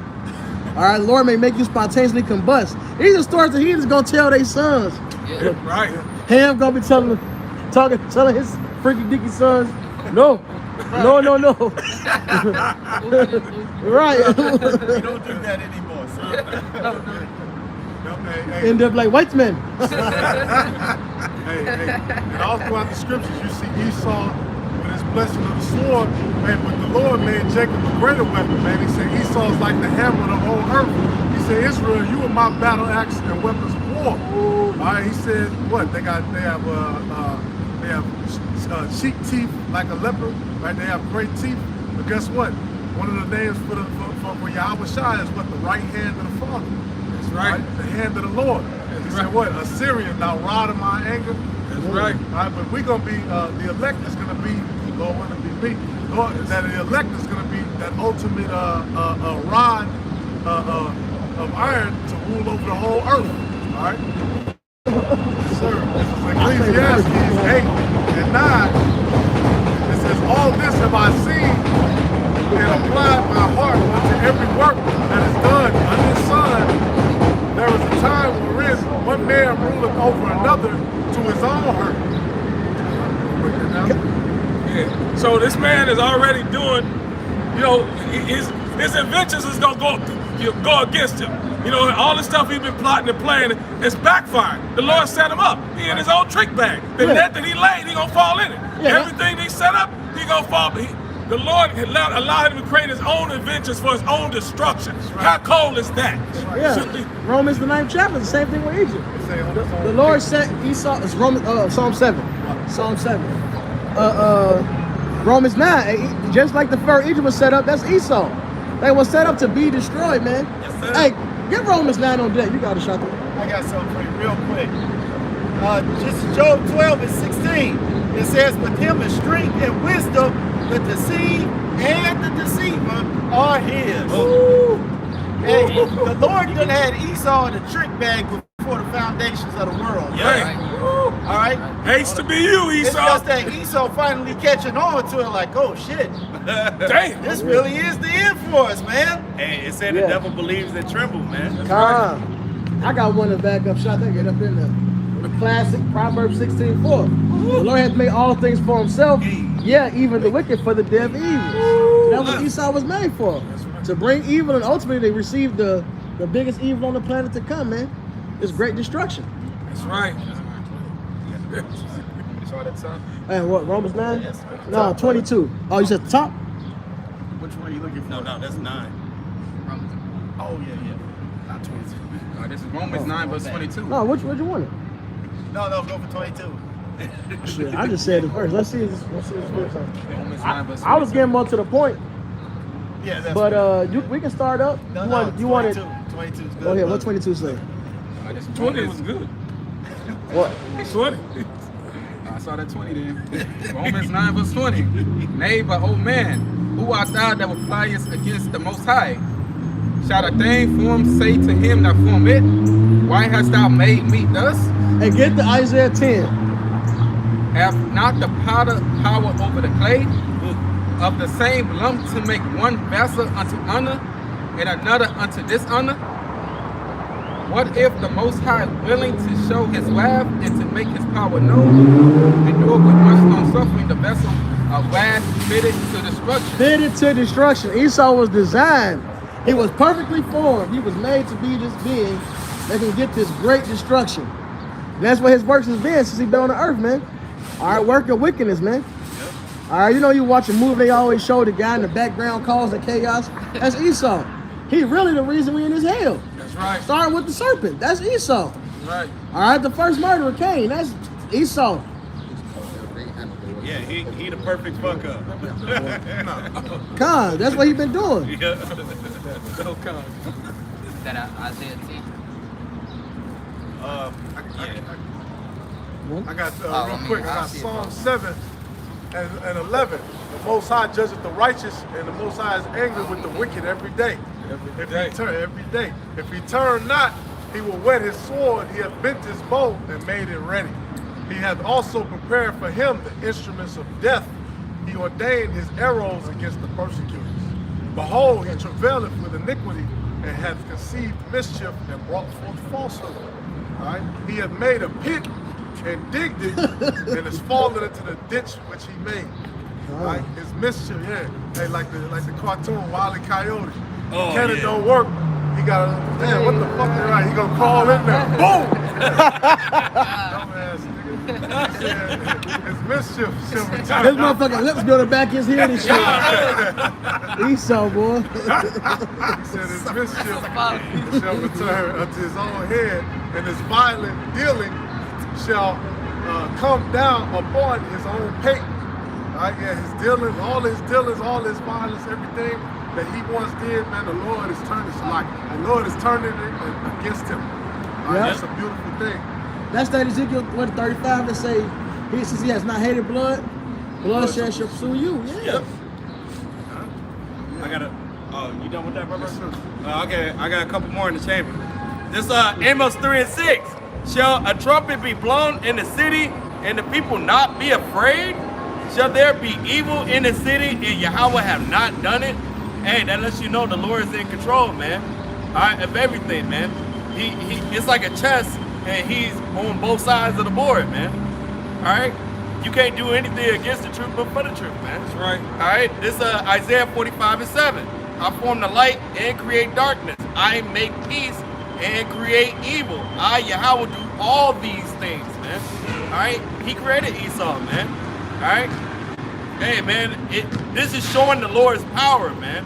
All right, Lord may make you spontaneously combust. These are stories that he's gonna tell their sons. Yeah, right. Ham gonna be telling his freaky dicky sons, no. Right. We don't do that anymore, son. End up like white men. Hey, and all throughout the scriptures, you see Esau with his blessing of the sword, man, but the Lord made Jacob a greater weapon, man. He said Esau is like the hammer of the whole earth. He said, Israel, you are my battle axe and weapons of war. All right, he said, what? They have sheep teeth like a leopard, right? They have great teeth, but guess what? One of the names for Yahweh Shai is what? The right hand of the Father. That's right. The hand of the Lord. He said, what? Assyrian, thou rod of my anger. That's right. All right, but we're going to be, the elect is going to be, Lord, want to be me. Lord, that the elect is going to be that ultimate rod of iron to rule over the whole earth. All right? Sir, this is Ecclesiastes 8 and 9. It says, all this have I seen and applied my heart unto every work that is done under the sun. There was a time wherein one man ruleth over another to his own hurt. Yeah. So this man is already doing, you know, his inventions is gonna go against him. You know, all the stuff he's been plotting and planning is backfiring. The Lord set him up. He in his own trick bag. The net that he laid, he gonna fall in it. Yeah. Everything he set up, he gonna fall. The Lord allowed him to create his own inventions for his own destruction. How cold is that? Yeah. Romans the 9th chapter, the same thing with Egypt. The Lord said Esau, it's Psalm 7. Psalm 7. Romans 9, just like the Pharaoh Egypt was set up, that's Esau. They were set up to be destroyed, man. Yes, sir. Hey, get Romans 9 on deck. You got a shot there. I got something for you real quick. Just Job 12 and 16. It says, with him is strength and wisdom, the deceived and the deceiver are his. Ooh. Hey, the Lord done had Esau in a trick bag before the foundations of the world. Yeah. All right? Hates to be you, It's Esau. just that Esau finally catching on to it like, oh shit, Damn. this really is the end for us, man. Hey, it said Yeah. the devil believes and tremble, man. I got one to back up shot. They get up in there. The classic Proverbs 16:4. The Lord hath made all things for himself. Yeah, even the wicked for the day of evil. That's what Esau was made for. To bring evil, and ultimately they received the biggest evil on the planet to come, man. It's great destruction. That's right. And what, Romans 9? No, 22. Oh, you said the top? Which one are you looking for? No, that's 9. Oh, yeah. Not 22. This is Romans 9 verse 22. No, which you want it? No, go for 22. Shit, I just said it first. Let's see this first. Romans 9 verse 22. I was getting more to the point, Yeah, that's but we can start up. You want it? 22 is good. Go ahead. What 22 say? This is 20 Romans- was good. What? 20. I saw that 20 then. Romans 9 verse 20. Nay, but O man, who art thou that repliest against the Most High? Shall a thing formed say to him that formed it, why hast thou made me thus? And get to Isaiah 10. Have not the potter power over the clay? Of the same lump to make one vessel unto honor, and another unto dishonor? What if the Most High, willing to show his wrath and to make his power known, endure with much long suffering the vessel of wrath fitted to destruction? Fitted to destruction. Esau was designed He was perfectly formed. He was made to be this being that can get this great destruction. And that's what his works has been since he's been on the earth, man. All right, work of wickedness, man. All right, you know, you watch a movie, they always show the guy in the background causing chaos. That's Esau. He really the reason we in this hell. That's right. Starting with the serpent. That's Esau. That's right. All right, the first murderer, Cain. That's Esau. Yeah, he the perfect fuck up. Con, that's what he been doing. Yeah. No con. Is that Isaiah 10? I got I real mean, quick. I I got see it, Psalm bro. 7 and 11. The Most High judges the righteous, and the Most High is angry with the wicked every day. Every If day. he turn every day, if he turn not, he will whet his sword. He hath bent his bow and made it ready. He hath also prepared for him the instruments of death. He ordained his arrows against the persecutors. Behold, he travaileth with iniquity, and hath conceived mischief and brought forth falsehood. All right? He hath made a pit and digged it, and is fallen into the ditch which he made. All right? His mischief, yeah. Hey, like the cartoon Wile E. Coyote. Oh, Can it yeah. don't work? He got a damn. What the fuck? Right? He gonna crawl in there. Boom. Dumbass nigga. He said, his mischief shall His return. motherfucking lips go to back his head and shit. Esau, boy. He said his mischief shall return unto his own head, and his violent dealing shall come down upon his own pate. All right, yeah, his dealings, all his violence, everything that he once did, man, the Lord is turning the Lord is turning it against him. All right, Yeah. that's a beautiful thing. That's that Ezekiel 35 that say, since he has not hated blood, bloodshed shall pursue you. Yeah. Yep. I got a. Oh, you done with that, brother? Okay, I got a couple more in the chamber. This Amos 3 and 6. Shall a trumpet be blown in the city, and the people not be afraid? Shall there be evil in the city, and Yahweh have not done it? Hey, that lets you know the Lord is in control, man. All right, of everything, man. It's like a chess, and he's on both sides of the board, man. All right, you can't do anything against the truth, but for the truth, man. That's right. All right, this Isaiah 45 and 7. I form the light and create darkness. I make peace and create evil. I, Yahweh, do all these things, man. All right, he created Esau, man. All right, hey, man, this is showing the Lord's power, man.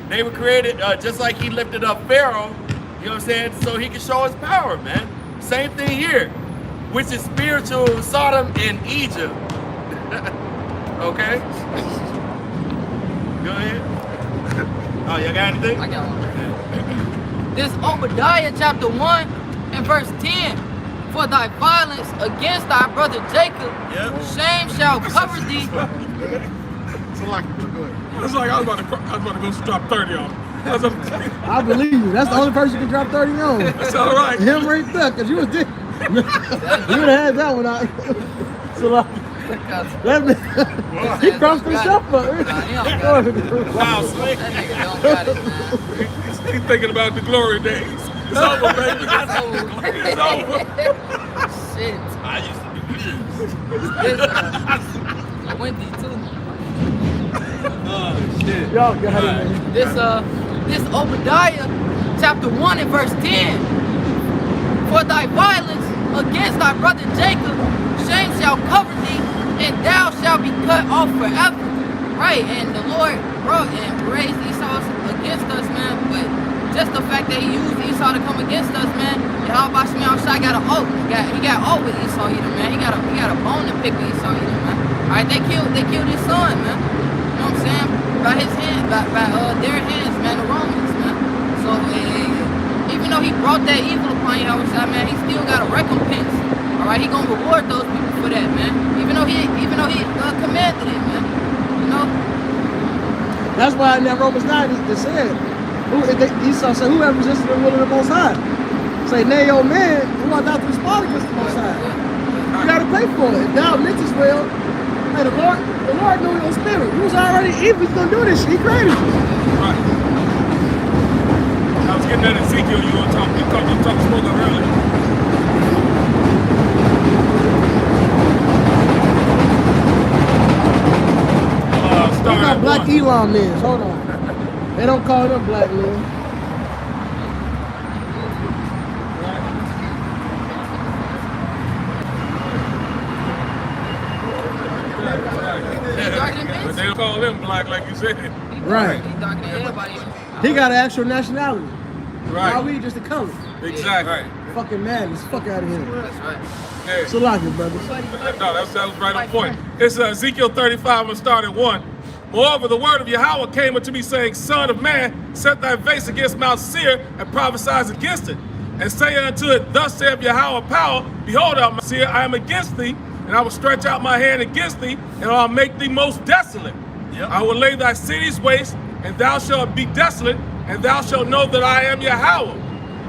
They were created just like he lifted up Pharaoh, you know what I'm saying, so he can show his power, man. Same thing here, which is spiritual Sodom and Egypt. Okay? Go ahead. Oh, y'all got anything? I got one. This Obadiah chapter 1 and verse 10. For thy violence against thy brother Jacob, Yep. shame shall cover thee. So like, go ahead. It's like I was about to go drop 30 on him. I believe you. That's the only person you can drop 30 on. That's all right. Him right there, because you was there. You would have had that one out. So like, he crossed himself up. Nah, he don't got it. Wow, slick. That nigga don't got it, man. He's thinking about the glory days. It's over, baby. It's over. Shit. I used to do this. I went through too. Oh, shit. Y'all got it, man. This Obadiah chapter 1 and verse 10. For thy violence against thy brother Jacob, shame shall cover thee, and thou shalt be cut off forever. Right, and the Lord brought and raised Esau against us, man. But just the fact that he used Esau to come against us, man. Yahweh Shemiah Shai got an oath. He got oath with Esau either, man. He got a bone to pick with Esau either, man. All right, they killed his son, man. You know what I'm saying? By his hand, by their hands, man. The Romans, man. So even though he brought that evil upon Yahweh Shai, man, he still got a recompense. All right, he gonna reward those people for that, man. Even though he commanded it, man. You know. That's why in that Romans 9 it said, Esau said, whoever resisted the will of the Most High. Say, nay, yo, man, who art thou to respond against the Most High? You got to pay for it. If thou meantest well, hey, the Lord knew your spirit. You was already evil. He's going to do this shit. He created you. Right. I was getting that Ezekiel you were talking smoke up earlier. Look how black Elon is. Hold on. They don't call them black men. But they don't call them black like you said. Right. He's darker than everybody. He got an actual nationality. Right. Why we just a color? Exactly. Right. Fucking madness. Fuck out of here. That's right. Hey. Salaki, brother. No, that was right on point. It's Ezekiel 35, and start at 1. Moreover, the word of Yahweh came unto me, saying, Son of man, set thy face against Mount Seir, and prophesy against it. And say unto it, Thus saith Yahweh power, Behold, Mount Seir, I am against thee, and I will stretch out my hand against thee, and I'll make thee most desolate. Yep. I will lay thy cities waste, and thou shalt be desolate, and thou shalt know that I am Yahweh.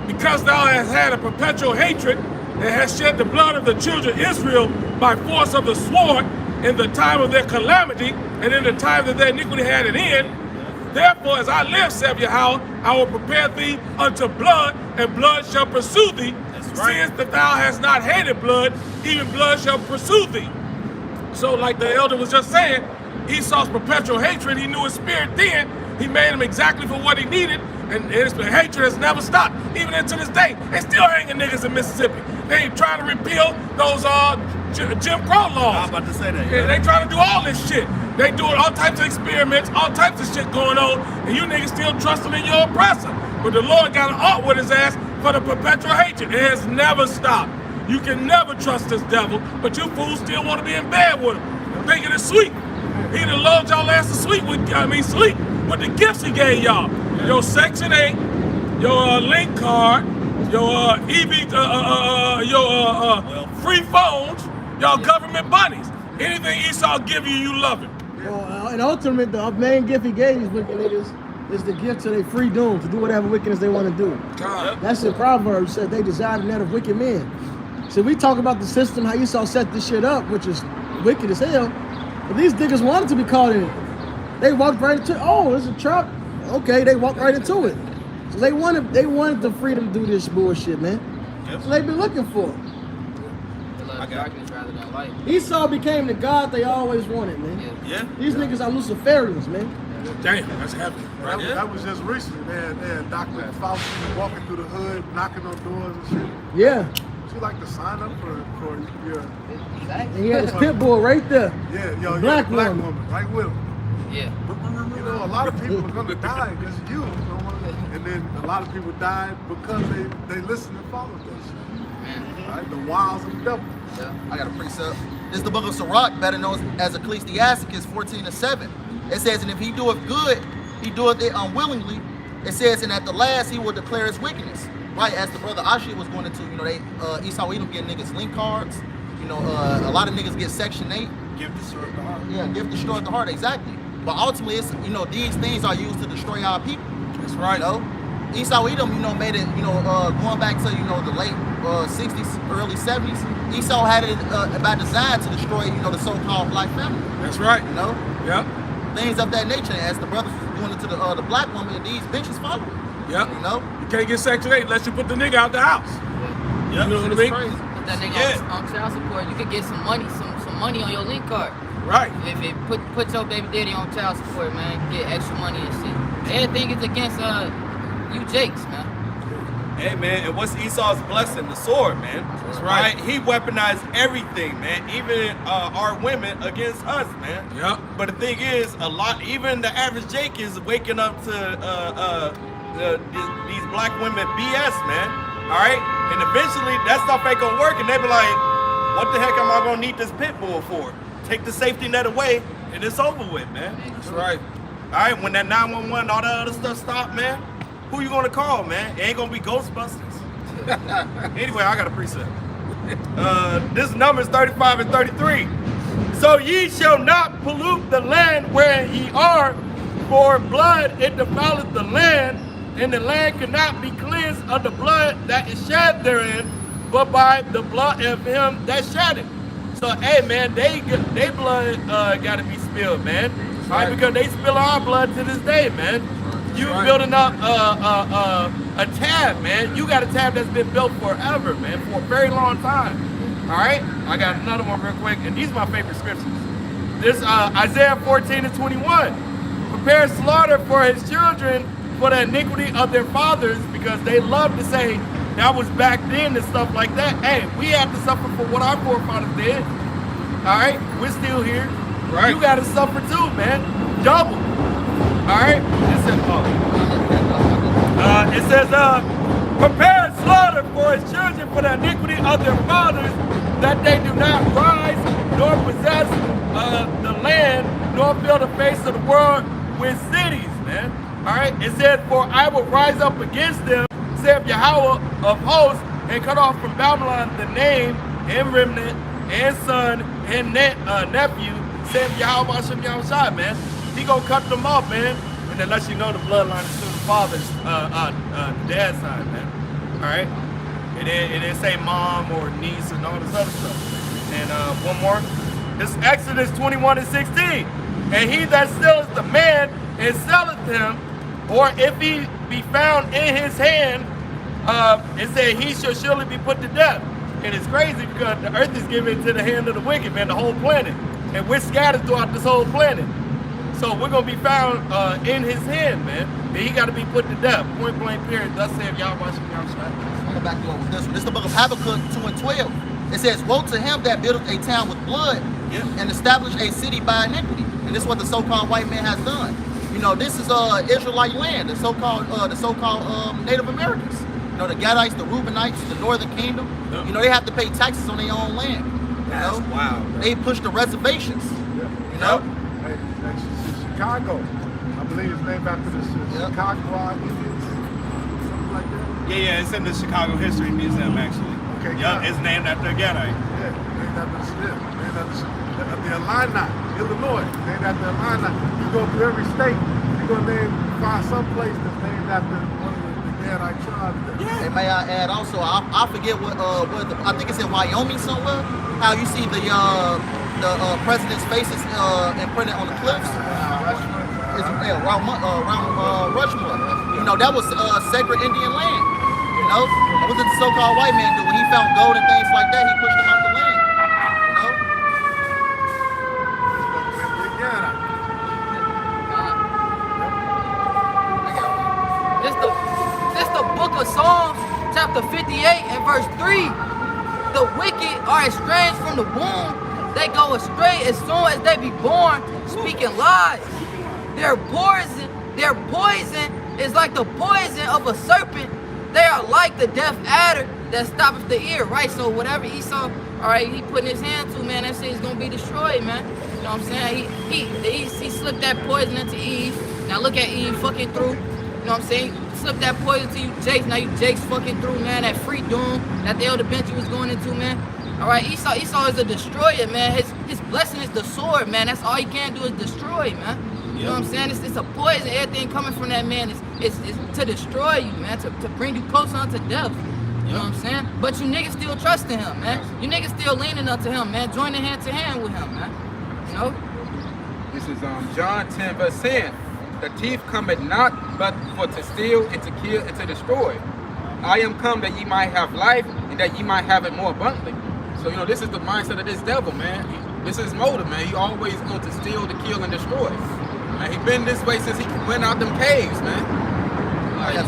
Because thou hast had a perpetual hatred, and hast shed the blood of the children of Israel by force of the sword in the time of their calamity, and in the time that their iniquity had an end. Therefore, as I live, saith Yahweh, I will prepare thee unto blood, and blood shall pursue thee. Since that thou hast not hated blood, even blood shall pursue thee. So like the elder was just saying, Esau's perpetual hatred, he knew his spirit then, he made him exactly for what he needed, and his hatred has never stopped, even into this day. They still hanging niggas in Mississippi. They ain't trying to repeal those Jim Crow laws. I was about to say that. Yeah, they trying to do all this shit. They doing all types of experiments, all types of shit going on, and you niggas still trusting in your oppressor. But the Lord got an art with his ass for the perpetual hatred. It has never stopped. You can never trust this devil, but you fools still want to be in bed with him, thinking it's sweet. He done lulled y'all ass to sleep with the gifts he gave y'all. Your Section 8, your link card, your free phones, y'all government bunnies. Anything Esau give you, you love it. Well, and ultimately, the main gift he gave these wicked niggas is the gift to their free doom, to do whatever wickedness they want to do. God. That's the Proverbs said they desire the net of wicked men. So we talk about the system, how Esau set this shit up, which is wicked as hell. But these niggas wanted to be caught in it. They walked right into, oh, there's a trap. Okay, they walked right into it. So they wanted the freedom to do this bullshit, man. So they've been looking for it. They love darkness rather than light. Esau became the god they always wanted, man. Yeah. These niggas are Luciferians, man. Damn, that's heavy. Right? That was just recent. They had Dr. Fauci walking through the hood, knocking on doors and shit. Yeah. Would you like to sign up for your And he had his pit bull right there. black woman right with him? Yeah. You know, a lot of people are gonna die because you know, and then a lot of people died because they listened and followed this. Right? The wiles of the devil. I got a precept. This is the book of Sirach, better known as Ecclesiasticus 14:7. It says, and if he doeth good, he doeth it unwillingly. It says, and at the last he will declare his wickedness. Right, as the brother Ashi was going into, you know, they Esau Edom get niggas link cards. You know, a lot of niggas get Section 8. Gift destroyed the heart. Yeah, gift destroyed the heart, exactly. But ultimately, it's, you know, these things are used to destroy our people. That's right. You know, Esau Edom, you know, made it, you know, going back to, you know, the late 60s, early 70s. Esau had it by design to destroy, you know, the so-called black family. That's right. You know, Yep. things of that nature. As the brothers was going into the black woman, and these bitches follow. Yep. You know, You can't get Section 8 unless you put the nigga out the house. Yep. You know what I it's mean? crazy. Put that nigga Yeah. on child support. You could get some money, some money on your link card. Right. If it put your baby daddy on child support, man, get extra money and shit. Everything is against you Jakes, man. Hey man, and what's Esau's blessing? The sword, man. That's right. He weaponized everything, man. Even our women against us, man. Yep. But the thing is, even the average Jake is waking up to these black women BS, man. All right, and eventually that stuff ain't gonna work, and they be like, "What the heck am I gonna need this pit bull for?" Take the safety net away, and it's over with, man. That's right. All right, when that 911, all that other stuff stop, man, who you gonna call, man? It ain't gonna be Ghostbusters. Anyway, I got a precept. This number is 35 and 33. So ye shall not pollute the land where ye are, for blood it defileth the land, and the land cannot be cleansed of the blood that is shed therein, but by the blood of him that shed it. So, hey, man, they blood got to be spilled, man. Right? Because they spill our blood to this day, man. You building up a tab, man. You got a tab that's been built forever, man, for a very long time. All right? I got another one real quick, and these are my favorite scriptures. This Isaiah 14 and 21. prepare slaughter for his children for the iniquity of their fathers, because they love to say that was back then and stuff like that. Hey, we have to suffer for what our forefathers did. All right, we're still here. Right. You got to suffer too, man. Double. All right. It says, prepare slaughter for his children for the iniquity of their fathers, that they do not rise nor possess the land, nor fill the face of the world with cities, man. All right. It said, for I will rise up against them, saith Yahweh of hosts, and cut off from Babylon the name and remnant and son and nephew, saith Yahweh Hashem Yahushua, man. He gonna cut them off, man. And then let you know the bloodline is to the father's, dad's side, man. All right. It didn't say mom or niece and all this other stuff. And one more. This is Exodus 21:16. And he that stealeth the man and selleth him, or if he be found in his hand, it said he shall surely be put to death. And it's crazy because the earth is given into the hand of the wicked, man, the whole planet. And we're scattered throughout this whole planet. So we're going to be found in his hand, man. And he got to be put to death. Point blank period. Thus saith Yahweh Hashem Yahushua. I'm going to back you up with this one. This is the book of Habakkuk 2:12. It says, woe to him that buildeth a town with blood and establish a city by iniquity. And this is what the so-called white man has done. You know, this is Israelite land, the so-called Native Americans. You know, the Gadites, the Reubenites, the Northern Kingdom. Yep. You know, they have to pay taxes on their own land. That's wild. Bro. They push the reservations. Yeah. You know? Hey, Chicago, I believe it's named after the Chicago Indians, something like that. Yeah, it's in the Chicago History Museum, actually. Okay, yeah, it's named after a Gadite. Yeah, named after the Illini, Illinois, named after Illini. You go through every state, you're gonna find some place that's named after one of the Gadite tribes. Yeah. And may I add also, I forget what I think it's in Wyoming somewhere. How you see the president's faces imprinted on the cliffs. It's around Rushmore. You know, that was sacred Indian land. You know, what did the so-called white man do when he found gold and things like that? He pushed them out the land. You know. This the book of Psalms, chapter 58 and verse 3. The wicked are estranged from the womb. They go astray as soon as they be born, speaking lies. Their poison is like the poison of a serpent. They are like the deaf adder that stoppeth the ear, right? So whatever Esau, all right, he putting his hand to, man, that shit is gonna be destroyed, man. You know what I'm saying? He slipped that poison into Eve. Now look at Eve fucking through. You know what I'm saying? Slip that poison to you, Jakes. Now you Jakes fucking through, man. That free doom that the elder Benji was going into, man. All right, Esau is a destroyer, man. His blessing is the sword, man. That's all he can do is destroy, man. You know what I'm saying? It's a poison. Everything coming from that man is to destroy you, man. To bring you closer unto death. You know what I'm saying? But you niggas still trusting him, man. You niggas still leaning unto him, man. Joining hand to hand with him, man. You know? This is John 10 verse 10. The thief cometh not but for to steal and to kill and to destroy. I am come that ye might have life and that ye might have it more abundantly. So, you know, this is the mindset of this devil, man. This is his motive, man. He always going to steal, to kill, and destroy. Man, he been this way since he went out them caves, man. I got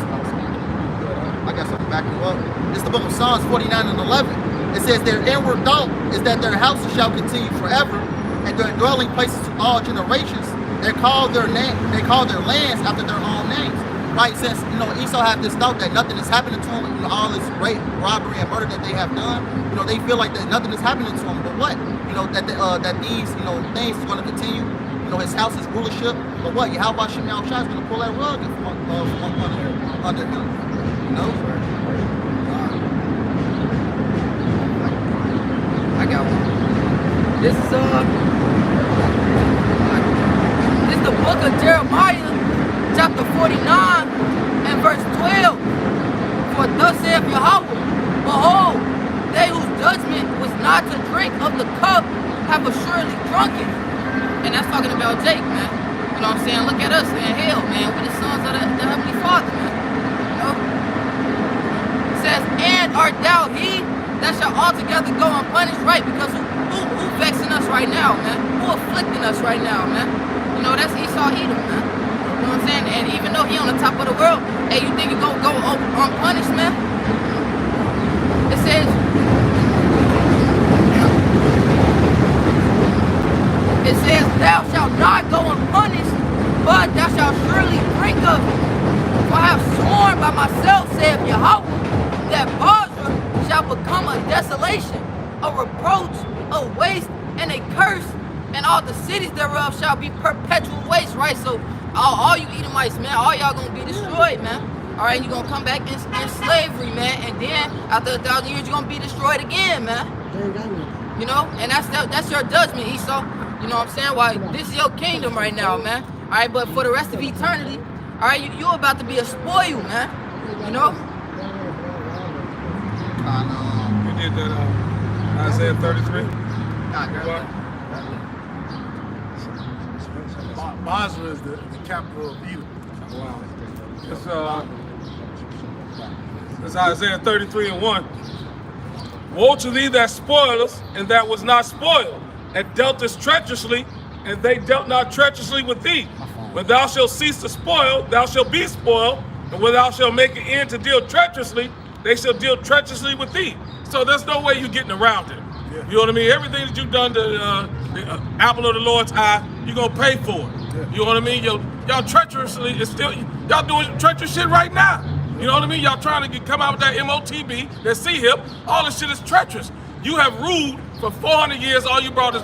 something back you up. It's the book of Psalms 49 and 11. It says, their inward thought is that their houses shall continue forever, and their dwelling places to all generations. They call their lands after their own names. Right, since Esau have this thought that nothing is happening to him, all this rape, robbery, and murder that they have done, they feel like that nothing is happening to him. But what? That these things is going to continue. His house is rulership. But what? Yahweh Hashem Yahushua is going to pull that rug under him. I got one. This is the book of Jeremiah, chapter 49 and verse 12. For thus saith Yahweh, behold, they whose judgment was not to drink of the cup have assuredly drunken. And that's talking about Jake, man. You know what I'm saying? Look at us in hell, man. We're the sons of the Heavenly Father, man. It says, and art thou he that shall altogether go unpunished, right? Because who vexing us right now, man? Who afflicting us right now, man? That's Esau Edom, man. know what I'm saying? And even though he on the top of the world, hey, you think you gonna go unpunished, man? It says, thou shalt not go unpunished, but thou shalt surely drink of it. For I have sworn by myself, saith Yahweh, that Basra shall become a desolation, a reproach, a waste, and a curse, and all the cities thereof shall be perpetual waste, right? So all you Edomites, man, all y'all gonna be destroyed, man. All right, you're gonna come back in slavery, man, and then after 1,000 years, you're gonna be destroyed again, man. You know, and that's your judgment, Esau. You know what I'm saying? Why this is your kingdom right now, man. All right, but for the rest of eternity, all right, you about to be a spoil, man. You know. You did that Isaiah 33. Basra is the capital of Edom. Wow. It's Isaiah 33:1. Woe to thee that spoilest, and that was not spoiled, and dealtest treacherously, and they dealt not treacherously with thee. When thou shalt cease to spoil, thou shalt be spoiled, and when thou shalt make an end to deal treacherously, they shall deal treacherously with thee. So there's no way you're getting around it. Yeah. You know what I mean? Everything that you've done to the apple of the Lord's eye, you're gonna pay for it. Yeah. You know what I mean? Y'all treacherously, y'all doing treacherous shit right now. You know what I mean? Y'all trying to come out with that MOTB, that C-HIP, all this shit is treacherous. You have ruled for 400 years, all you brought is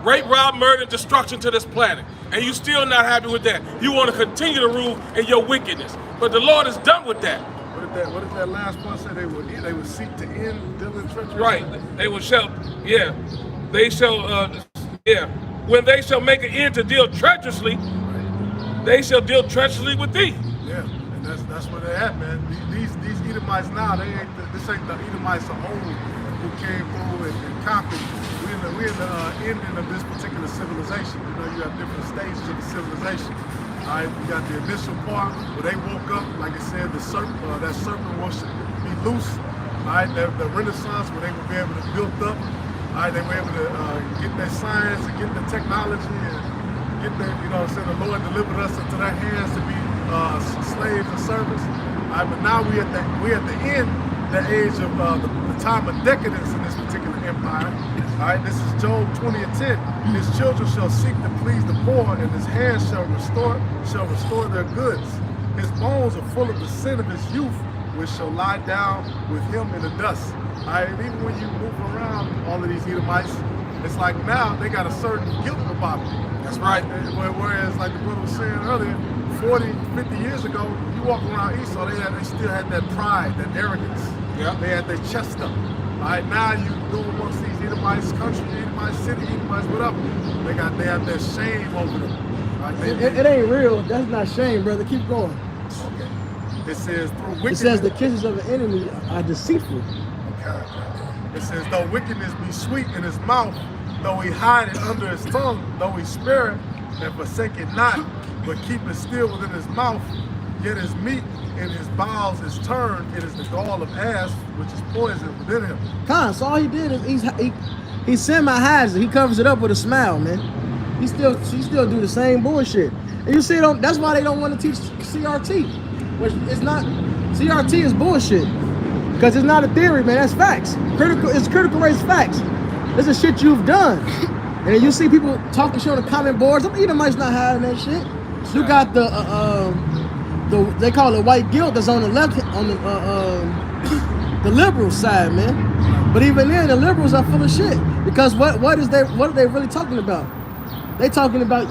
rape, rob, murder, and destruction to this planet. And you still not happy with that. You want to continue to rule in your wickedness. But the Lord is done with that. What did that last one say? They would seek to end dealing treacherously? Right. They will shall, yeah. They shall, yeah. When they shall make an end to deal treacherously, they shall deal treacherously with thee. Yeah, and that's where they're at, man. These Edomites now, this ain't the Edomites of old who came through and conquered. We're in the ending of this particular civilization. You know, you have different stages of the civilization. All right, you got the initial part where they woke up, like it said, that serpent worship be loose. All right, the Renaissance where they would be able to build up. All right, they were able to get their science and get the technology and get their, you know what I'm saying, the Lord delivered us into their hands to be slaves and servants. All right, but now we're at the end, the age of the time of decadence in this particular empire. All right, this is Job 20:10. His children shall seek to please the poor, and his hands shall restore their goods. His bones are full of the sin of his youth, which shall lie down with him in the dust. All right, and even when you move around all of these Edomites, it's like now they got a certain guilt about them. That's right. Whereas, like the brother was saying earlier, 40, 50 years ago, you walk around Esau, they still had that pride, that arrogance. Yeah. They had their chest up. All right, now you go amongst these Edomites country, Edomites city, Edomites whatever. They have that shame over them. Right? It ain't real. That's not shame, brother. Keep going. Okay. It says through wickedness. It says the kisses of the enemy are deceitful. Okay. It says though wickedness be sweet in his mouth, though he hide it under his tongue, though he spare it and forsake it not, but keep it still within his mouth, yet his meat in his bowels is turned, it is the gall of asp, which is poison within him. So all he did is he semi-hides it. He covers it up with a smile, man. He still do the same bullshit. And you see, that's why they don't want to teach CRT, which is not. CRT is bullshit because it's not a theory, man. That's facts. It's critical race facts. This is shit you've done. And then you see people talking shit on the comment boards. Some Edomites not hiding that shit. You got they call it white guilt that's on the left, on the liberal side, man. But even then, the liberals are full of shit because what are they really talking about? They talking about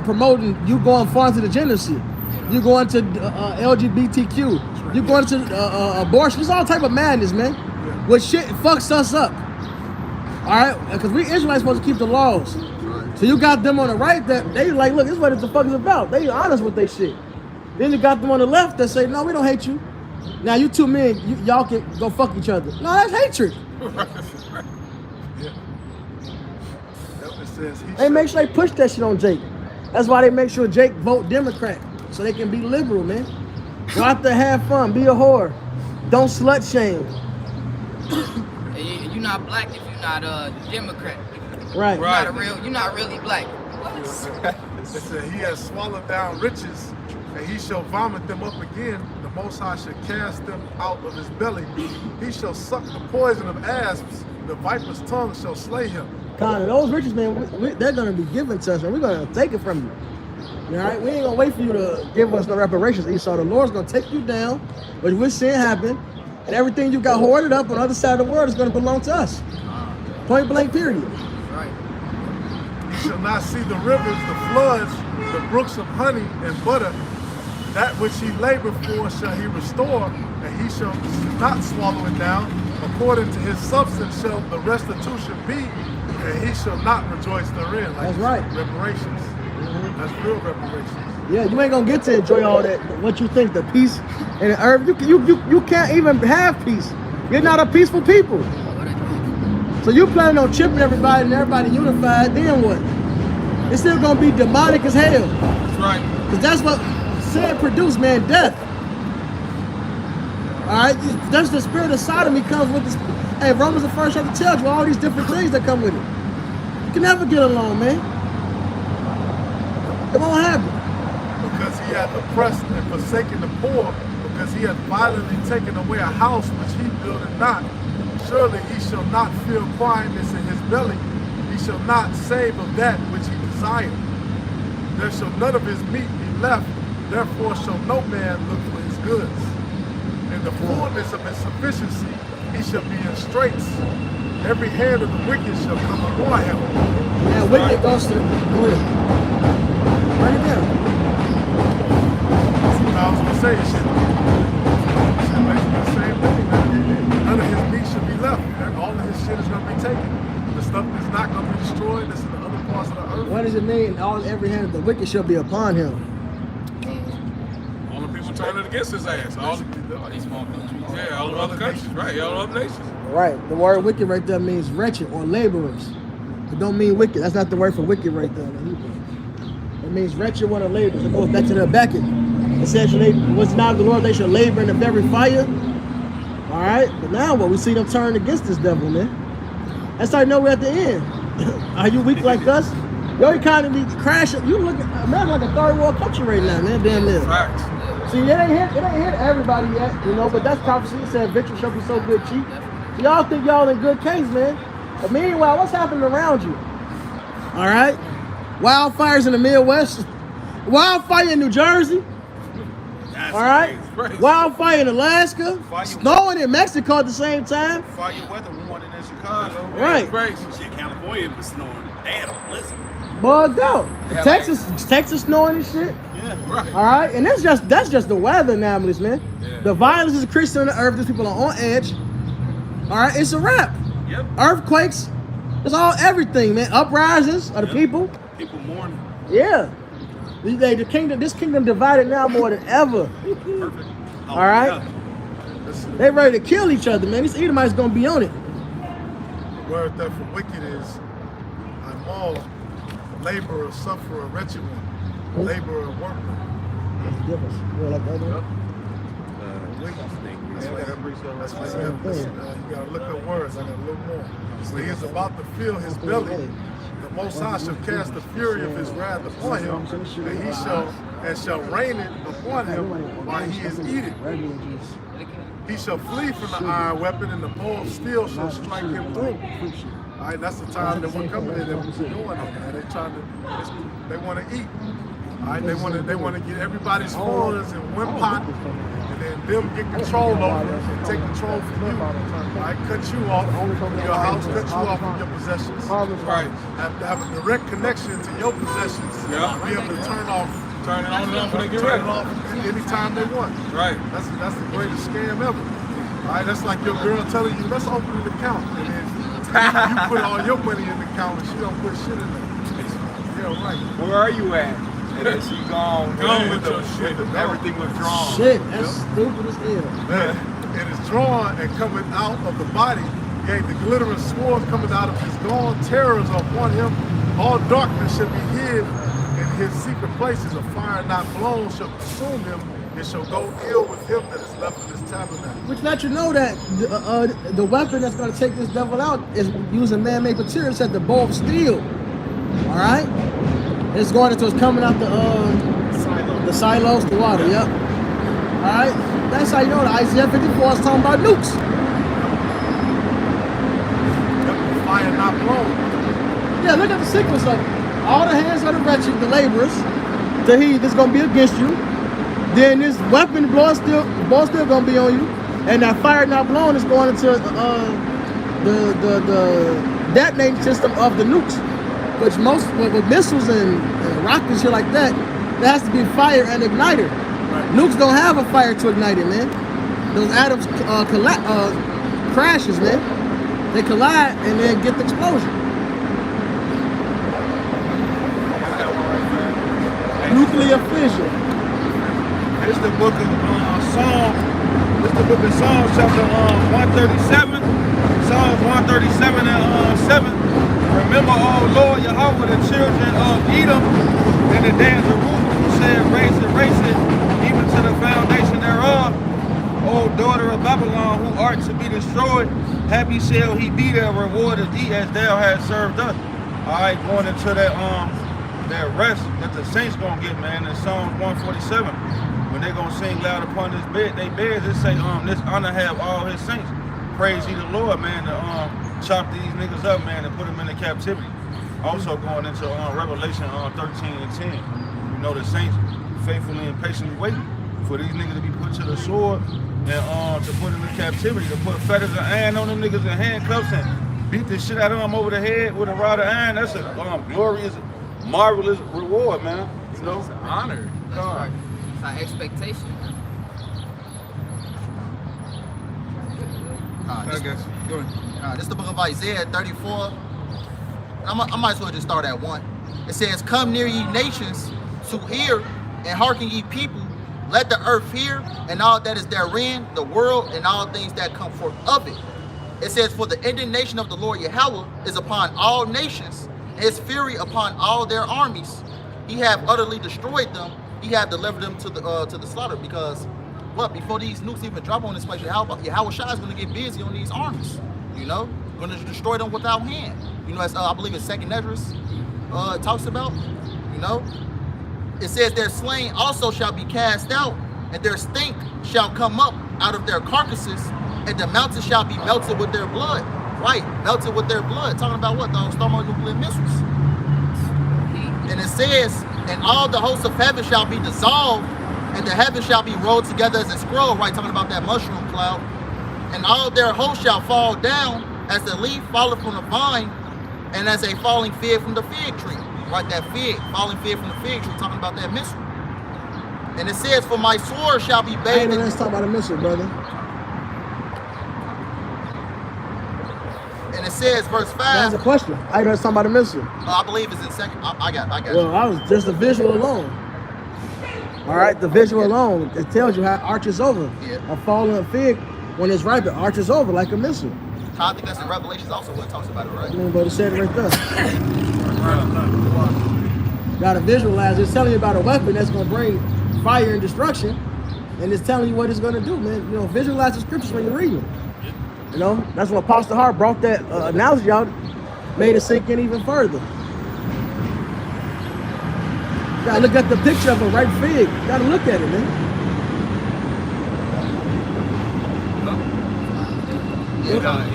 promoting you going far into the genocide, you going to LGBTQ, you going to abortion. It's all type of madness, man. What shit fucks us up. All right, because we Israelites supposed to keep the laws. So you got them on the right that they like, look, this is what the fuck is about. They honest with their shit. Then you got them on the left that say, no, we don't hate you. Now you two men, y'all can go fuck each other. No, that's hatred. They make sure they push that shit on Jake. That's why they make sure Jake vote Democrat, so they can be liberal, man. Go out there, have fun, be a whore. Don't slut shame. You're not black if you're not a Democrat. Right. You're not really black. It said, he has swallowed down riches, and he shall vomit them up again. The Most High shall cast them out of his belly. He shall suck the poison of asps. The viper's tongue shall slay him. Con, those riches, man, they're going to be given to us, and we're going to take it from you. All right? We ain't going to wait for you to give us no reparations, Esau. The Lord's going to take you down, but when sin happened, and everything you got hoarded up on the other side of the world is going to belong to us. Point blank, period. Right. He shall not see the rivers, the floods, the brooks of honey and butter. That which he labored for shall he restore, and he shall not swallow it down. According to his substance shall the restitution be, and he shall not rejoice therein. Like That's right. Reparations. That's real reparations. Yeah, you ain't gonna get to enjoy all that. What you think, the peace and the earth? You can't even have peace. You're not a peaceful people. So you planning on chipping everybody and everybody unified? Then what? It's still gonna be demonic as hell. That's right. Cause that's what sin produced, man. Death. All right, that's the spirit of sodomy comes with this. Hey, Romans the first chapter tells you all these different things that come with it. You can never get along, man. It won't happen. Because he hath oppressed and forsaken the poor, because he hath violently taken away a house which he builded not. Surely he shall not feel quietness in his belly. He shall not save of that which he desired. There shall none of his meat be left. Therefore shall no man look for his goods. In the fullness of his sufficiency, he shall be in straits. Every hand of the wicked shall come upon him. Yeah, wicked goes to. Go ahead. Write it down. I was gonna say it should basically the same thing. None of his meat should be left. All of his shit is gonna be taken. The stuff that's not gonna be destroyed, that's in the other parts of the earth. What does it mean? Every hand of the wicked shall be upon him. All the people turning against his ass. All these small countries. Yeah, all the other countries. Right, all the other nations. Right. The word wicked right there means wretched or laborers. It don't mean wicked. That's not the word for wicked right there in the Hebrew. It means wretched one of laborers. It goes back to the Beckett. It says, was not the Lord, they shall labor in the very fire. All right. But now what? We see them turn against this devil, man. That's how you know we're at the end. Are you weak like us? Your economy crashing. You look at America like a third world country right now, man. Damn near. Facts. See, it ain't hit everybody yet, you know, but that's prophecy. It said victory shall be so good cheap. So y'all think y'all in good case, man. But meanwhile, what's happening around you? All right? Wildfires in the Midwest. Wildfire in New Jersey. That's All right? crazy. Wildfire in Alaska. Fire- Snowing in Mexico at the same time. Fire weather warning in Chicago. Right. Crazy. Shit, California was snowing. Damn, listen. Bugged out. Yeah, Texas snowing and shit. Yeah. Right. All right, and that's just the weather anomalies, man. Yeah. The violence is increasing on the earth. These people are on edge. All right, it's a wrap. Yep. Earthquakes, it's all everything, man. Uprisings of the people. People mourning. Yeah, this kingdom divided now more than ever. Perfect. Oh, All right, yeah. they ready to kill each other, man. These Edomites gonna be on it. The word that for wicked is Amal, laborer, sufferer, wretched one, laborer, workman. Give us. You like that one? That's why you gotta look at words. I got a little more. So he is about to fill his belly. The Most High shall cast the fury of his wrath upon him, and he shall rain it upon him while he is eating. He shall flee from the iron weapon, and the bow of steel shall strike him through. All right, that's the time that we're coming in. That we're doing it. They want to eat. All right, they want to get everybody's funds in one pot, and then them get control over it and take control from you. All right, cut you off your house, cut you off from your possessions. Right. Have to have a direct connection to your possessions. Yeah. Be able to turn Turn it on and off when they get turn ready. it off anytime they want. Right. That's the greatest scam ever. All right, that's like your girl telling you, let's open an account, and then you put all your money in the account, and she don't put shit in there. Yeah, right. Where are you at? And then she gone with your shit. Everything was drawn. Shit, that's stupid as hell. It is drawn and coming out of the body. Yea, the glittering sword coming out of his gone terrors upon him. All darkness shall be hid in his secret places. A fire not blown shall consume him. It shall go ill with him that is left in his tabernacle. Which let you know that the weapon that's going to take this devil out is using man-made materials at the bow of steel. All right? It's coming out the silos, the water. Yep. All right. That's how you know the Isaiah 54 is talking about nukes. Fire not blown. Yeah, look at the sequence of it. All the hands of the wretched, the laborers, the heathen is gonna be against you. Then this weapon blow still gonna be on you, and that fire not blown is going into the detonating system of the nukes, which most with missiles and rockets and shit like that, there has to be fire and igniter. Right. Nukes don't have a fire to ignite it, man. Those atoms crashes, man. They collide and then get the explosion. Nuclear fission. It's the book of Psalms. It's the book of Psalms, chapter 137. Psalms 137 and 7. Remember, O Lord Yahweh, the children of Edom, and the day of Jerusalem, who said, raise it, even to the foundation thereof. O daughter of Babylon, who art to be destroyed, happy shall he be that rewarded thee as thou hast served us. All right, going into that rest that the saints gonna get, man, in Psalms 147. When they gonna sing loud upon this bed, they beds, it say, this honor have all his saints. Praise ye the Lord, man, to chop these niggas up, man, and put them into captivity. Also going into Revelation 13 and 10. You know, the saints faithfully and patiently waiting for these niggas to be put to the sword and to put them in captivity, to put fetters of iron on them niggas and handcuffs and beat the shit out of them over the head with a rod of iron. That's a glorious, marvelous reward, man. You know? It's an honor. That's right. It's our expectation. This is the book of Isaiah 34. I might as well just start at 1. It says, come near ye nations to hear, and hearken ye people. Let the earth hear, and all that is therein, the world, and all things that come forth of it. It says, for the indignation of the Lord Yahweh is upon all nations, and his fury upon all their armies. He have utterly destroyed them. He have delivered them to the slaughter. Because what? Before these nukes even drop on this place, Yahweh Shai is going to get busy on these armies. You know, going to destroy them without hand. You know, as I believe it's 2nd Esdras talks about. You know, it says their slain also shall be cast out, and their stink shall come up out of their carcasses, and the mountains shall be melted with their blood. Right, melted with their blood. Talking about what? Those thermonuclear missiles. And it says, and all the hosts of heaven shall be dissolved, and the heavens shall be rolled together as a scroll. Right, talking about that mushroom cloud. And all their hosts shall fall down as the leaf falleth from the vine, and as a falling fig from the fig tree. Right, that fig, falling fig from the fig tree, talking about that missile. And it says, for my sword shall be bathed. Let's talk about a missile, brother. And it says, verse 5. That's a question. I know it's talking about a missile. I believe it's in 2nd. I got Well, you. I was just the visual alone. All right, the visual alone, it tells you how it arches over. Yeah. A falling fig, when it's ripe, it arches over like a missile. I think that's in Revelations also what it talks about it, right? I mean, but it said it right there. Got to visualize. It's telling you about a weapon that's going to bring fire and destruction, and it's telling you what it's going to do, man. You know, visualize the scriptures when you're reading them. You know, that's when Apostle Hart brought that analogy out, made it sink in even further. You gotta look at the picture of a ripe fig. You gotta look at it, man.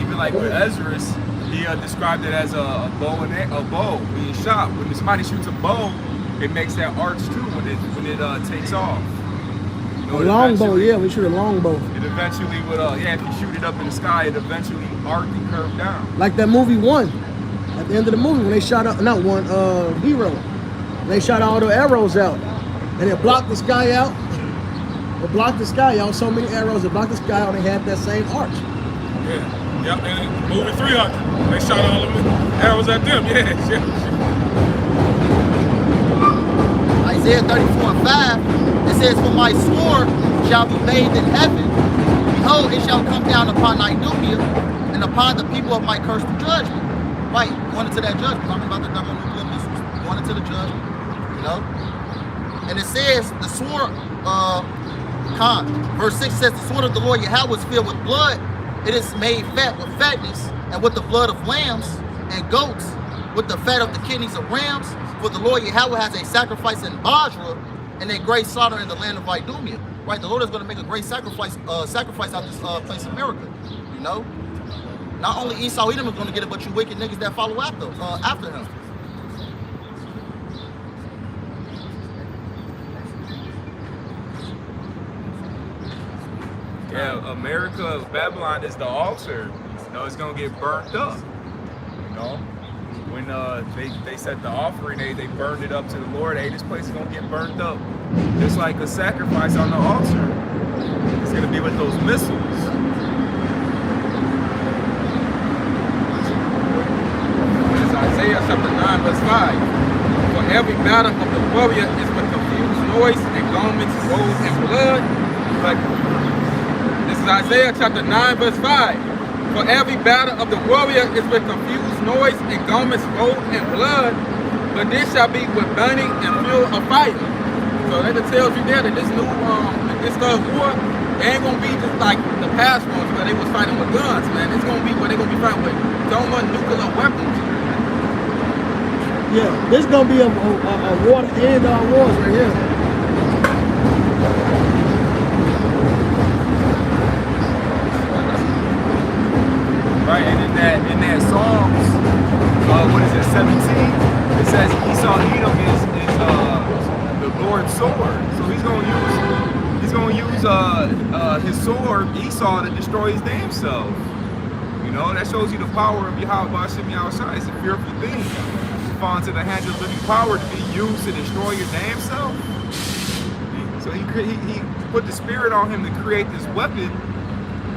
Even like with Ezra's, he described it as a bow being shot. When somebody shoots a bow, it makes that arch too when it takes off. You know, A longbow, yeah, we shoot a longbow. It eventually would, if you shoot it up in the sky, it eventually arc and curve down. Like that movie One. At the end of the movie, when they shot up, not One, Hero. They shot all the arrows out, and it blocked the sky out. It blocked the sky out. So many arrows, it blocked the sky out. And they had that same arch. Yeah. Yep. And movie 300, they shot all the arrows at them. Yeah. Isaiah 34:5. It says, for my sword shall be bathed in heaven. Behold, it shall come down upon Idumea and upon the people of my cursed judgment. Right, going into that judgment, talking about the thermonuclear missiles, going into the judgment, you know. And it says, the sword, verse 6 says, the sword of the Lord Yahweh is filled with blood. It is made fat with fatness, and with the blood of lambs and goats, with the fat of the kidneys of rams. For the Lord Yahweh has a sacrifice in Basra and a great slaughter in the land of Idumea. Right, the Lord is going to make a great sacrifice out this place of America. You know, not only Esau Edom is going to get it, but you wicked niggas that follow after him. Yeah, America, Babylon is the altar. You know, it's gonna get burnt up. You know, when they set the offering, they burned it up to the Lord. Hey, this place is gonna get burnt up, just like a sacrifice on the altar. It's gonna be with those missiles. It's Isaiah chapter 9, verse 5. For every battle of the warrior is with confused noise and garments rolled in blood. But this is Isaiah chapter 9, verse 5. For every battle of the warrior is with confused noise and garments rolled in blood, but this shall be with burning and fuel of fire. So that tells you there that this new war, it ain't gonna be just like the past ones where they was fighting with guns, man. It's gonna be where they're gonna be fighting with thermonuclear weapons. Yeah, this is gonna be a war to end all wars right here. Right, and in that Psalms, what is it, 17? It says Esau Edom is the Lord's sword. So he's gonna use his sword, Esau, to destroy his damn self. You know, that shows you the power of Yahweh Ba'ashem Yahushua. It's a fearful thing to fall into the hands of living power to be used to destroy your damn self. So he put the spirit on him to create this weapon.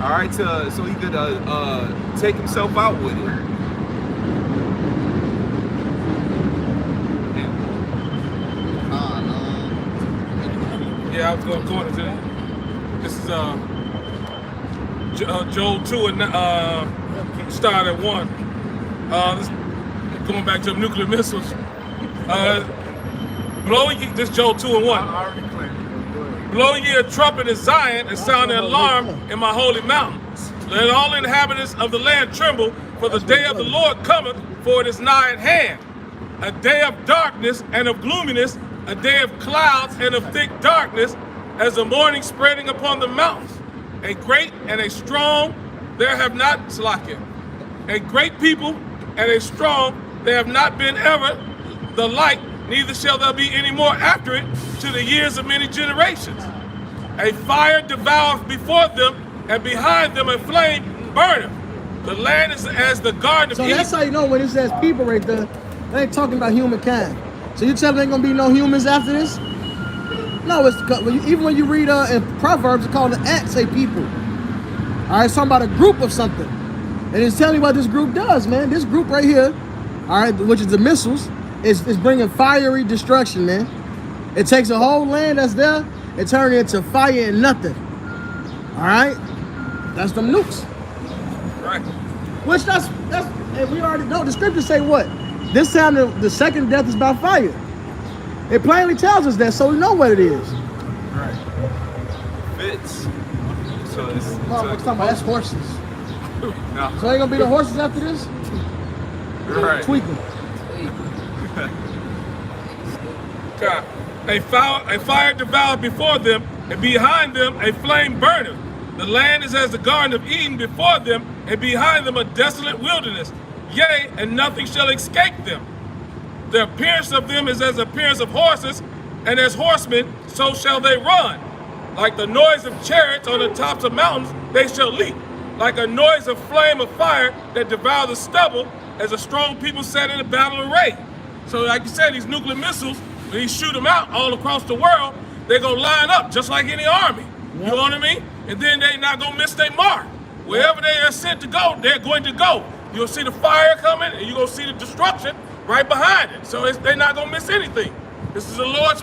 All right, so he could take himself out with it. Yeah, I was going to that. This is Joel 2 and start at 1. Going back to the nuclear missiles. This Joel 2 and 1. Blow ye a trumpet in Zion and sound an alarm in my holy mountain. Let all inhabitants of the land tremble, for the day of the Lord cometh, for it is nigh at hand. A day of darkness and of gloominess, a day of clouds and of thick darkness, as the morning spreading upon the mountains. A great and a strong, there have not slackened. A great people and a strong, there have not been ever the like, neither shall there be any more after it to the years of many generations. A fire devoureth before them, and behind them a flame burneth. The land is as the garden of So Eden. that's how you know when it says people right there, they ain't talking about humankind. So you tell them ain't gonna be no humans after this? No, it's even when you read in Proverbs, it's called the ant, say people. All right, it's talking about a group of something. And it's telling you what this group does, man. This group right here, all right, which is the missiles, is bringing fiery destruction, man. It takes a whole land that's there and turns it into fire and nothing. All right? That's them nukes. Right. Which that's and we already know. The scriptures say what? This time the second death is by fire. It plainly tells us that, so we know what it is. Right. Fits. So it's Talking about that's horses. no. So ain't gonna be the horses after this? Right. Tweaking. God. A fire devoured before them, and behind them a flame burneth. The land is as the garden of Eden before them, and behind them a desolate wilderness. Yea, and nothing shall escape them. The appearance of them is as the appearance of horses, and as horsemen, so shall they run. Like the noise of chariots on the tops of mountains, they shall leap. Like a noise of flame of fire that devour the stubble, as a strong people set in a battle array. So like you said, these nuclear missiles, when you shoot them out all across the world, they're gonna line up just like any army. You know what I mean? And then they're not gonna miss their mark. Wherever they are sent to go, they're going to go. You'll see the fire coming, and you're gonna see the destruction right behind it. So they're not gonna miss anything. This is the Lord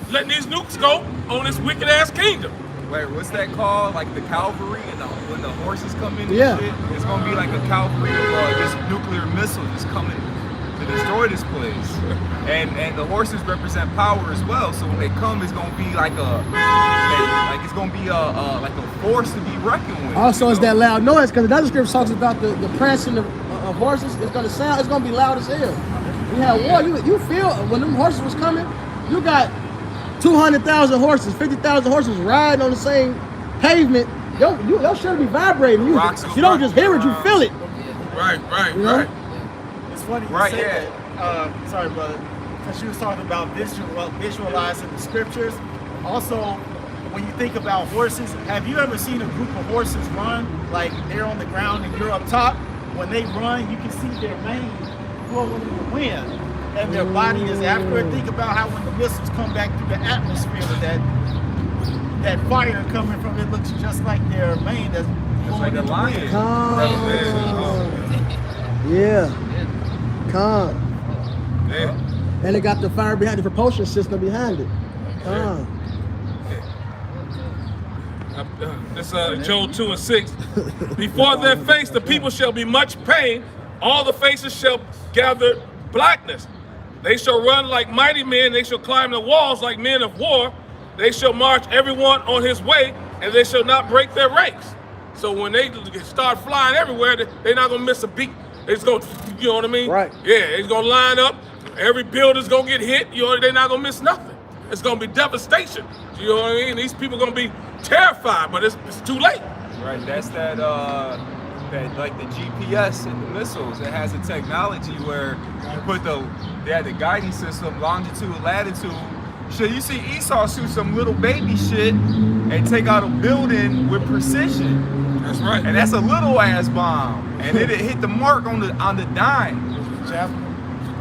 letting these nukes go on this wicked ass kingdom. Wait, what's that called? Like the cavalry, and when the horses come in Yeah. and shit? It's gonna be like a cavalry of this nuclear missile just coming to destroy this place. And the horses represent power as well. So when they come, it's gonna be like a force to be reckoned with. Also, it's that loud noise, because another scripture talks about the prancing of horses. It's gonna be loud as hell. You had war. You feel when them horses was coming, you got 200,000 horses, 50,000 horses riding on the same pavement. Your shirt be vibrating. You don't just hear it, you feel it. Right, You know? right. It's funny you Right, say yeah. that. Sorry, brother. Because she was talking about visualizing the scriptures. Also, when you think about horses, have you ever seen a group of horses run? Like they're on the ground and you're up top. When they run, you can see their mane flowing in the wind. And their body is after it. Think about how when the missiles come back through the atmosphere with that fire coming from it looks just like their mane that's It's like a lion. Yeah. Calm. Yeah. And it got the fire behind the propulsion system behind it. This Joel 2:6. Before their face, the people shall be much pain. All the faces shall gather blackness. They shall run like mighty men. They shall climb the walls like men of war. They shall march everyone on his way, and they shall not break their ranks. So when they start flying everywhere, they're not gonna miss a beat. It's gonna, you know what I mean? Right. Yeah, it's gonna line up. Every building's gonna get hit. You know, they're not gonna miss nothing. It's gonna be devastation. You know what I mean? These people gonna be terrified, but it's too late. Right, that's that like the GPS and the missiles. It has a technology where you put they had the guiding system, longitude, latitude. Shit, you see Esau shoot some little baby shit and take out a building with precision. That's right. And that's a little ass bomb. And it hit the mark on the dime.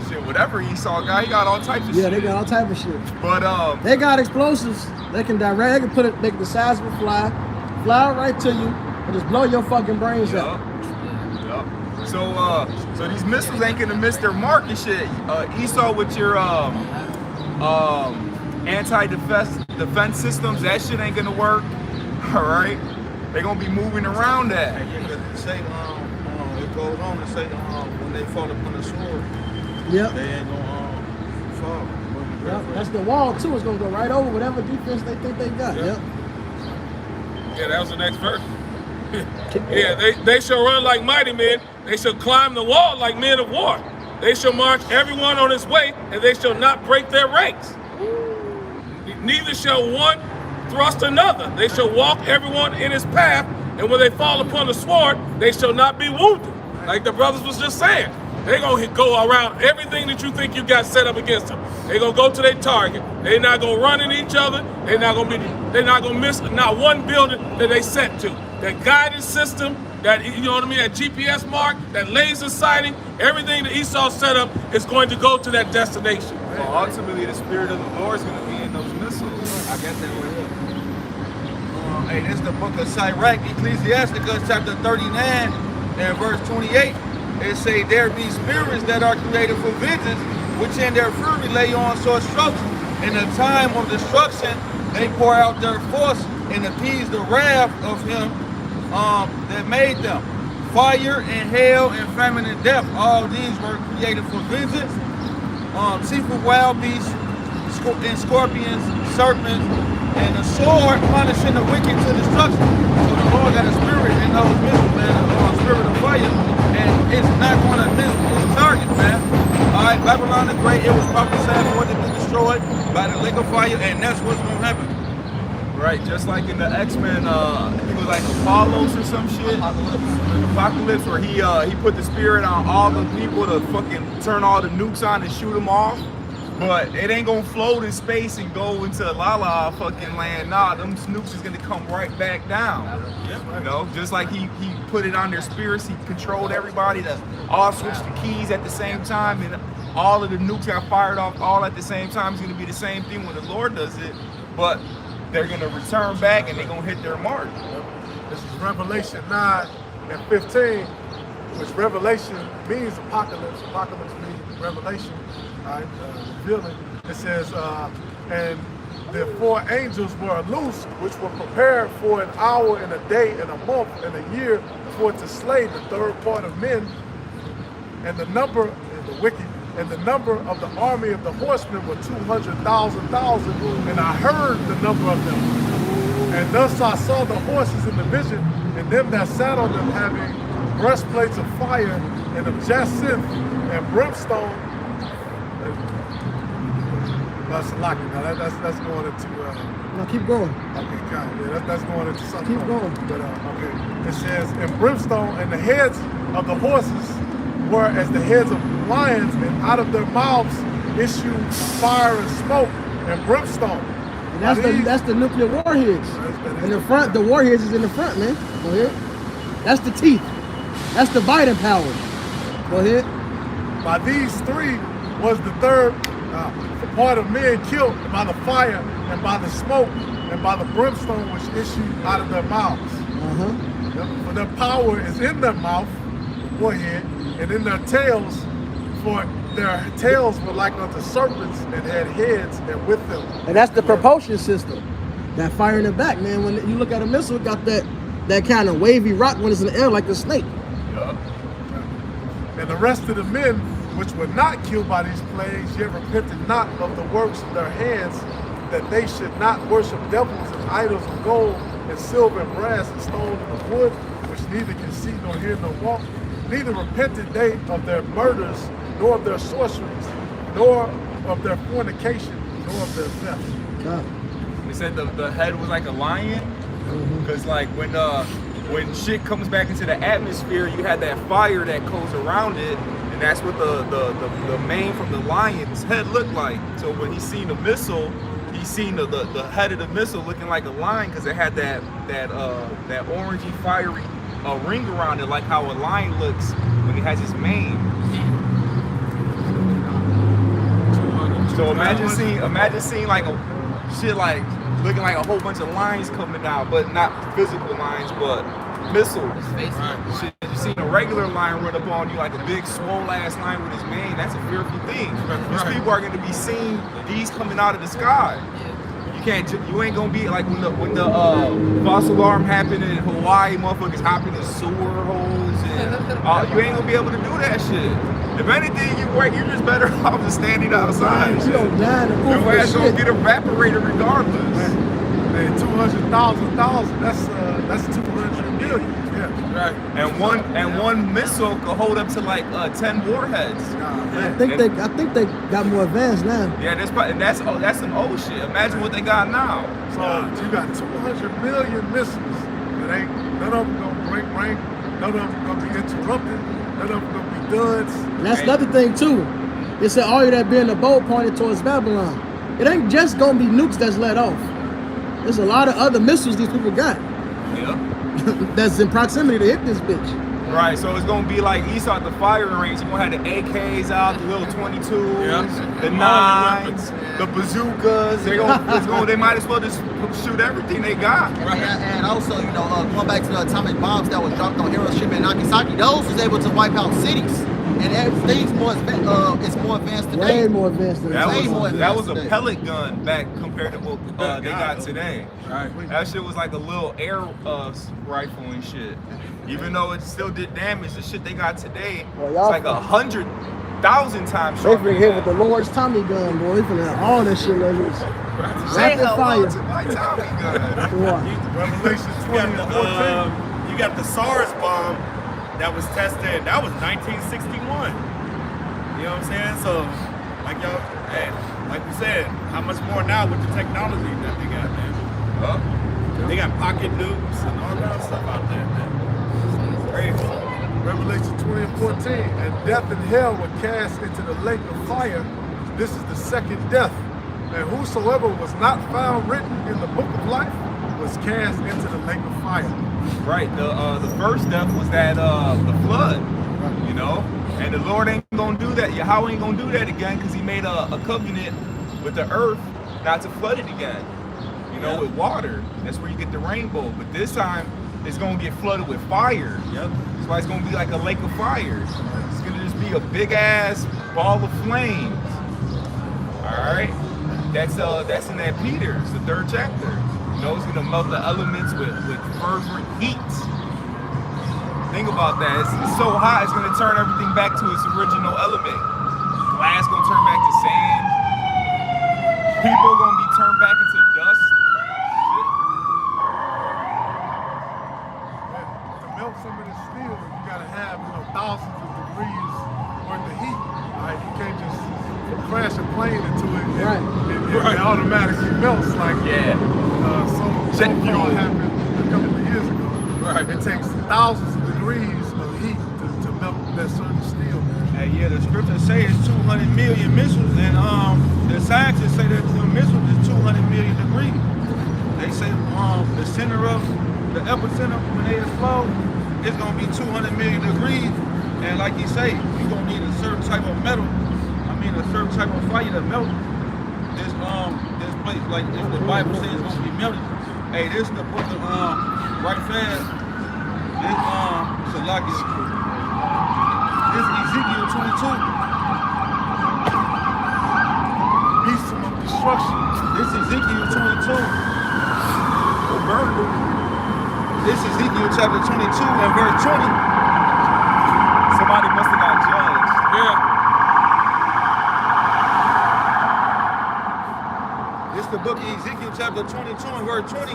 Shit, whatever Esau got, he got all types of shit. Yeah, they got all type of shit. But they got explosives. They can direct. They can put it. Make the size of a fly right to you, and just blow your fucking brains out. Yup. So these missiles ain't gonna miss their mark and shit. Esau with your anti-defense systems, that shit ain't gonna work. All right, they gonna be moving around that. It say, it goes on to say, when they fall upon the sword, Yep. they ain't gonna fall. Yep. That's the wall too. It's gonna go right over whatever defense they think they got. Yep. Yeah, that was the next verse. Yeah, they shall run like mighty men. They shall climb the wall like men of war. They shall march everyone on his way, and they shall not break their ranks. Neither shall one thrust another. They shall walk everyone in his path, and when they fall upon the sword, they shall not be wounded. Like the brothers was just saying. They're gonna go around everything that you think you got set up against them. They're gonna go to their target. They're not gonna run into each other. They're not gonna miss not one building that they set to. That guidance system, that, you know what I mean, that GPS mark, that laser sighting, everything that Esau set up is going to go to that destination. Well, ultimately, the spirit of the Lord is gonna be in those missiles. I got that right here. Hey, this is the book of Sirach, Ecclesiasticus chapter 39 and verse 28. It say, there be spirits that are created for vengeance, which in their fury lay on sore strokes. In the time of destruction, they pour out their force and appease the wrath of him that made them. Fire and hail and famine and death, all these were created for vengeance. Seafood, wild beasts, and scorpions, serpents, and the sword punishing the wicked to destruction. So the Lord got a spirit in those missiles, man, a spirit of fire, and it's not going to miss its target, man. All right, Babylon the Great, it was prophesied for it to be destroyed by the lake of fire, and that's what's going to happen. Right, just like in the X-Men, I think it was like Apollos or some shit. Apocalypse, where he put the spirit on all the people to fucking turn all the nukes on and shoot them off. But it ain't gonna float in space and go into La fucking land. Nah, them nukes is gonna come right back down. You know, just like he put it on their spirits, he controlled everybody to all switch the keys at the same time, and all of the nukes got fired off all at the same time. It's gonna be the same thing when the Lord does it, but they're gonna return back and they're gonna hit their mark. This is Revelation 9 and 15, which Revelation means apocalypse. Apocalypse means revelation, right? Revealing. It says, and the four angels were loosed, which were prepared for an hour and a day and a month and a year for to slay the third part of men, and the number of the wicked. And the number of the army of the horsemen were 200,000, and I heard the number of them. And thus I saw the horses in the vision, and them that sat on them having breastplates of fire and of jacinth and brimstone, Salaki. Now that's going into. Now keep going. Okay, kind of. Yeah, that's going into something. Keep going. But okay, it says, and brimstone, and the heads of the horses were as the heads of lions, and out of their mouths issued fire and smoke and brimstone. And that's the nuclear warheads. In the front, the warheads is in the front, man. Go ahead. That's the teeth. That's the Biden power. Go ahead. By these three was the third part of men killed by the fire and by the smoke and by the brimstone which issued out of their mouths. For their power is in their mouth, the warhead, and in their tails, for their tails were like unto serpents and had heads, and with them. And that's the propulsion system. That fire in the back, man. When you look at a missile, it got that kind of wavy rock when it's in the air like a snake. And the rest of the men which were not killed by these plagues, yet repented not of the works of their hands, that they should not worship devils and idols of gold and silver and brass and stone and of wood, which neither can see nor hear nor walk. Neither repented they of their murders, nor of their sorceries, nor of their fornication, nor of their thefts. They said the head was like a lion, because like when shit comes back into the atmosphere, you had that fire that goes around it, and that's what the mane from the lion's head looked like. So when he seen the missile, he seen the head of the missile looking like a lion, because it had that orangey fiery ring around it, like how a lion looks when he has his mane. So imagine seeing like a shit like looking like a whole bunch of lines coming out, but not physical lines, but missiles. Shit, you seen a regular lion run up on you like a big swole ass lion with his mane. That's a fearful thing. These people are going to be seeing these coming out of the sky. You ain't gonna be like when the false alarm happened in Hawaii, motherfuckers hopping in sewer holes, and you ain't gonna be able to do that shit. If anything, you're just better off just standing outside. You don't die in the Your ass gonna get evaporated regardless. Man, $200,000. That's 200 million. Yeah. Right. And one missile could hold up to like 10 warheads. I think they got more advanced now. Yeah, that's some old shit. Imagine what they got now. So you got 200 million missiles that ain't none of them gonna break rank, none of them gonna be interrupted, none of them gonna be duds. And that's another thing too. It said all of that being the boat pointed towards Babylon. It ain't just gonna be nukes that's let off. There's a lot of other missiles these people got. Yeah. That's in proximity to hit this bitch. Right, so it's gonna be like Esau at the firing range. You're gonna have the AKs out, the little 22s, the 9s, the bazookas. They might as well just shoot everything they got. Right. And also, going back to the atomic bombs that was dropped on Hiroshima and Nagasaki, those was able to wipe out cities. And everything's more advanced today. Way more advanced today. That was a pellet gun back compared to what they got today. Right. That shit was like a little air rifle and shit. Even though it still did damage, the shit they got today, it's like 100,000 times They stronger. finna hit with the Lord's Tommy gun, boy. They finna have all that shit like this. Rapid fire. My Tommy gun. Revelation 20 and 14. You got the SARS bomb that was tested. That was 1961. You know what I'm saying? So, like we said, how much more now with the technology that they got, man? They got pocket nukes and all that stuff out there, man. Crazy. Revelation 20 and 14. And death and hell were cast into the lake of fire. This is the second death. And whosoever was not found written in the book of life was cast into the lake of fire. Right. The first death was that the flood. And the Lord ain't gonna do that. Yahweh ain't gonna do that again, because he made a covenant with the earth not to flood it again. With water. That's where you get the rainbow. But this time it's gonna get flooded with fire. Yep. That's why it's gonna be like a lake of fire. It's gonna just be a big ass ball of flames. Alright? That's in that Peter, it's the 3rd chapter. It's gonna melt the elements with fervent heat. Think about that. It's so hot, it's gonna turn everything back to its original element. Glass gonna turn back to sand. People gonna be turned back into dust. To melt some of this steel, you gotta have thousands of degrees worth of heat. Right? You can't just crash a plane into it, Right. it automatically melts like some Jet fall fuel. happened a couple of years ago. Right. It takes thousands of degrees of heat to melt that certain steel, man. Hey, yeah, the scriptures say it's 200 million missiles, and the scientists say that the missile is 200 million degrees. They say the center of the epicenter when they explode, it's gonna be 200 million degrees, and like you say, you're gonna need a certain type of metal. I mean, a certain type of fire to melt this place. Like if the Bible says it's gonna be melted. Hey, this is the book of right fast. This Salaki. This is Ezekiel 22. Beast of destruction. This is Ezekiel 22. This is Ezekiel chapter 22 and verse 20. Somebody must have got judged. Yeah. This is the book of Ezekiel chapter 22 and verse 20.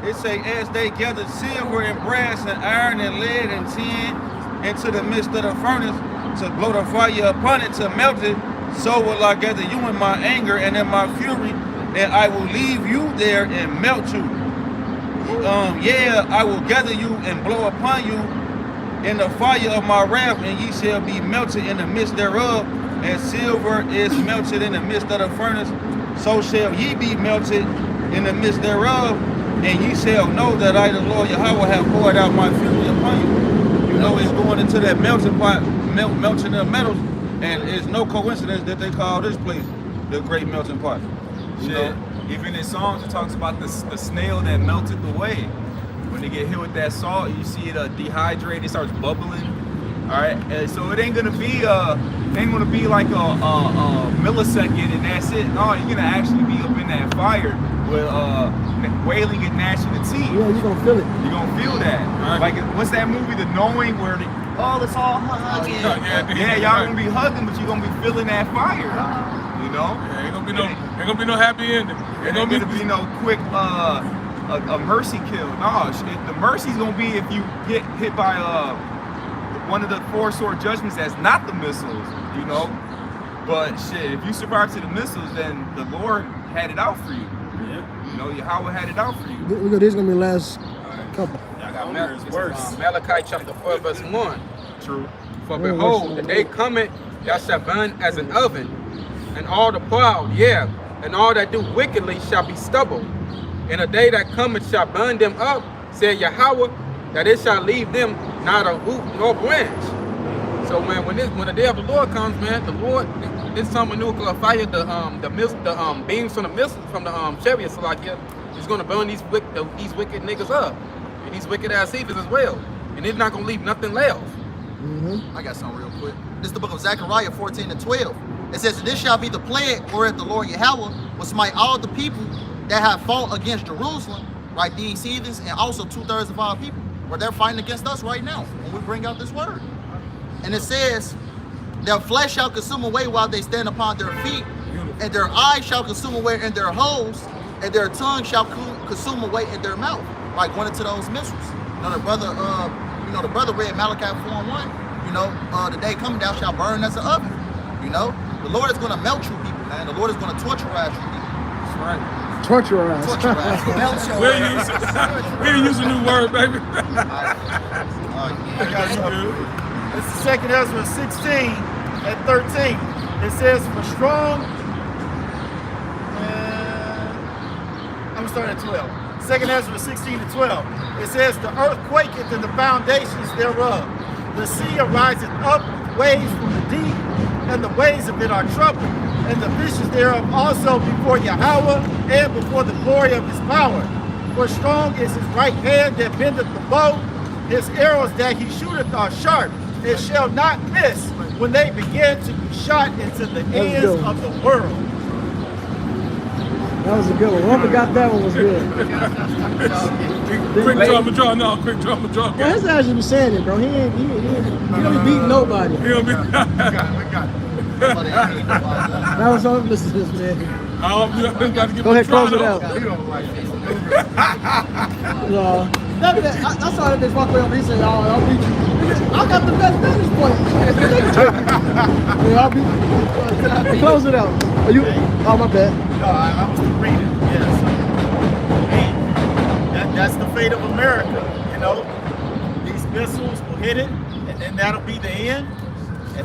It say, as they gathered silver and brass and iron and lead and tin into the midst of the furnace to blow the fire upon it to melt it, so will I gather you in my anger and in my fury, and I will leave you there and melt you. I will gather you and blow upon you in the fire of my wrath, and ye shall be melted in the midst thereof, and silver is melted in the midst of the furnace, so shall ye be melted in the midst thereof, and ye shall know that I, the Lord Yahweh, have poured out my fury upon you. You know, it's going into that melting pot, melting of metals, and it's no coincidence that they call this place the great melting pot. You know? Even in Psalms, it talks about the snail that melted the way. When they get hit with that salt, you see it dehydrate, it starts bubbling. All right, and so it ain't gonna be like a millisecond and that's it. No, you're gonna actually be up in that fire with wailing and gnashing of teeth. Yeah, you're gonna feel it. You're gonna feel that. Like what's that movie, The Knowing, where it's all hugging. Yeah, y'all gonna be hugging, but you're gonna be feeling that fire. You know? Yeah, ain't gonna be no happy ending. Ain't gonna be no quick a mercy kill. No, the mercy's gonna be if you get hit by one of the 4 sword judgments that's not the missiles, you know. But shit, if you survive to the missiles, then the Lord had it out for you. Yeah. You know, Yahweh had it out for you. This is gonna be the last couple. Malachi chapter 4 verse 1. True. For behold, the day cometh, y'all shall burn as an oven, and all the proud, and all that do wickedly shall be stubble. In a day that cometh shall burn them up, said Yahweh, that it shall leave them not a root nor branch. So man, when the day of the Lord comes, man, the Lord, this thermonuclear fire, the beams from the missiles from the chariots, so like here, is gonna burn these wicked niggas up, and these wicked ass heathens as well, and it's not gonna leave nothing left. I got something real quick. This is the book of Zechariah 14 and 12. It says, this shall be the plague whereat the Lord Yahweh will smite all the people that have fought against Jerusalem, right? These heathens, and also 2/3 of our people, where they're fighting against us right now when we bring out this word. And it says, their flesh shall consume away while they stand upon their feet, and their eyes shall consume away in their holes, and their tongue shall consume away in their mouth. Like going into those missiles. You know, the brother read Malachi 4:1. You know, the day coming thou shalt burn as an oven. You know, the Lord is going to melt you people, man. The Lord is going to torturize you people. That's right. Torturize. Melt your ass. We didn't use a new word, baby. This is 2 Ezra 16 and 13. It says, for strong, I'm going to start at 12. 2 Ezra 16 and 12. It says, the earth quaketh in the foundations thereof. The sea ariseth up with waves from the deep, and the waves of it are troubled, and the fishes thereof also before Yahweh, and before the glory of his power. For strong is his right hand that bendeth the bow, his arrows that he shooteth are sharp, it shall not miss when they begin to be shot into the ends of the world. That was a good one. Whoever got that one was good. Quick drama draw, no, quick drama draw. Well, his ass be saying it, bro. He don't be beating nobody. He'll be. That was all. Listen to this, man. I'm about to get Go ahead, close it Toronto. out. I saw that bitch walk away over. He said, I'll beat you. I got the best vantage point. Yeah, I'll beat you. Close it out. Are you? Oh, my bad. No, I was reading. Yes. Hey, that's the fate of America. You know, these missiles will hit it, and then that'll be the end.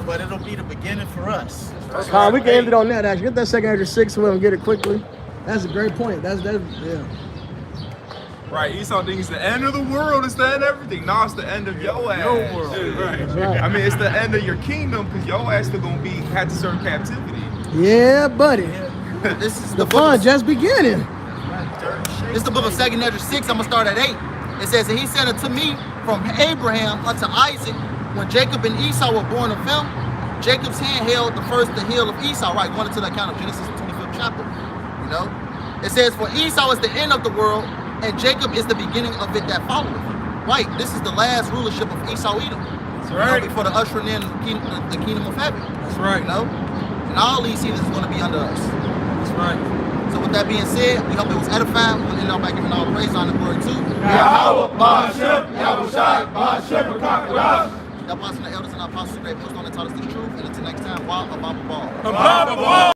But it'll be the beginning for us. We can end it on that. Actually, get that second extra 6 so we don't get it quickly. That's a great point. That's yeah. Right, Esau thinks the end of the world is the end of everything. No, it's the end of your ass. Your world. Right. Right. I mean, it's the end of your kingdom because your ass still gonna have to serve captivity. Yeah, buddy. This is The fun just beginning. This is the book of 2 Ezra 6. I'm gonna start at 8. It says, and he said unto me from Abraham unto Isaac, when Jacob and Esau were born of him, Jacob's hand held the heel of Esau. Right, going into the account of Genesis 25th chapter. You know, it says, for Esau is the end of the world, and Jacob is the beginning of it that followeth. Right, this is the last rulership of Esau Edom. That's right. You know, before the ushering in the kingdom of heaven. That's right. You know, and all these heathens is going to be under us. That's right. So with that being said, we hope it was edifying. We'll end up by giving all praise, honor, and glory to Yahweh, Ba'ashem, Yahushai, Ba'ashem, B'Kakadash. the apostles and the elders and the apostles, great most on that taught us the truth. And until next time, wow, above all. Above all.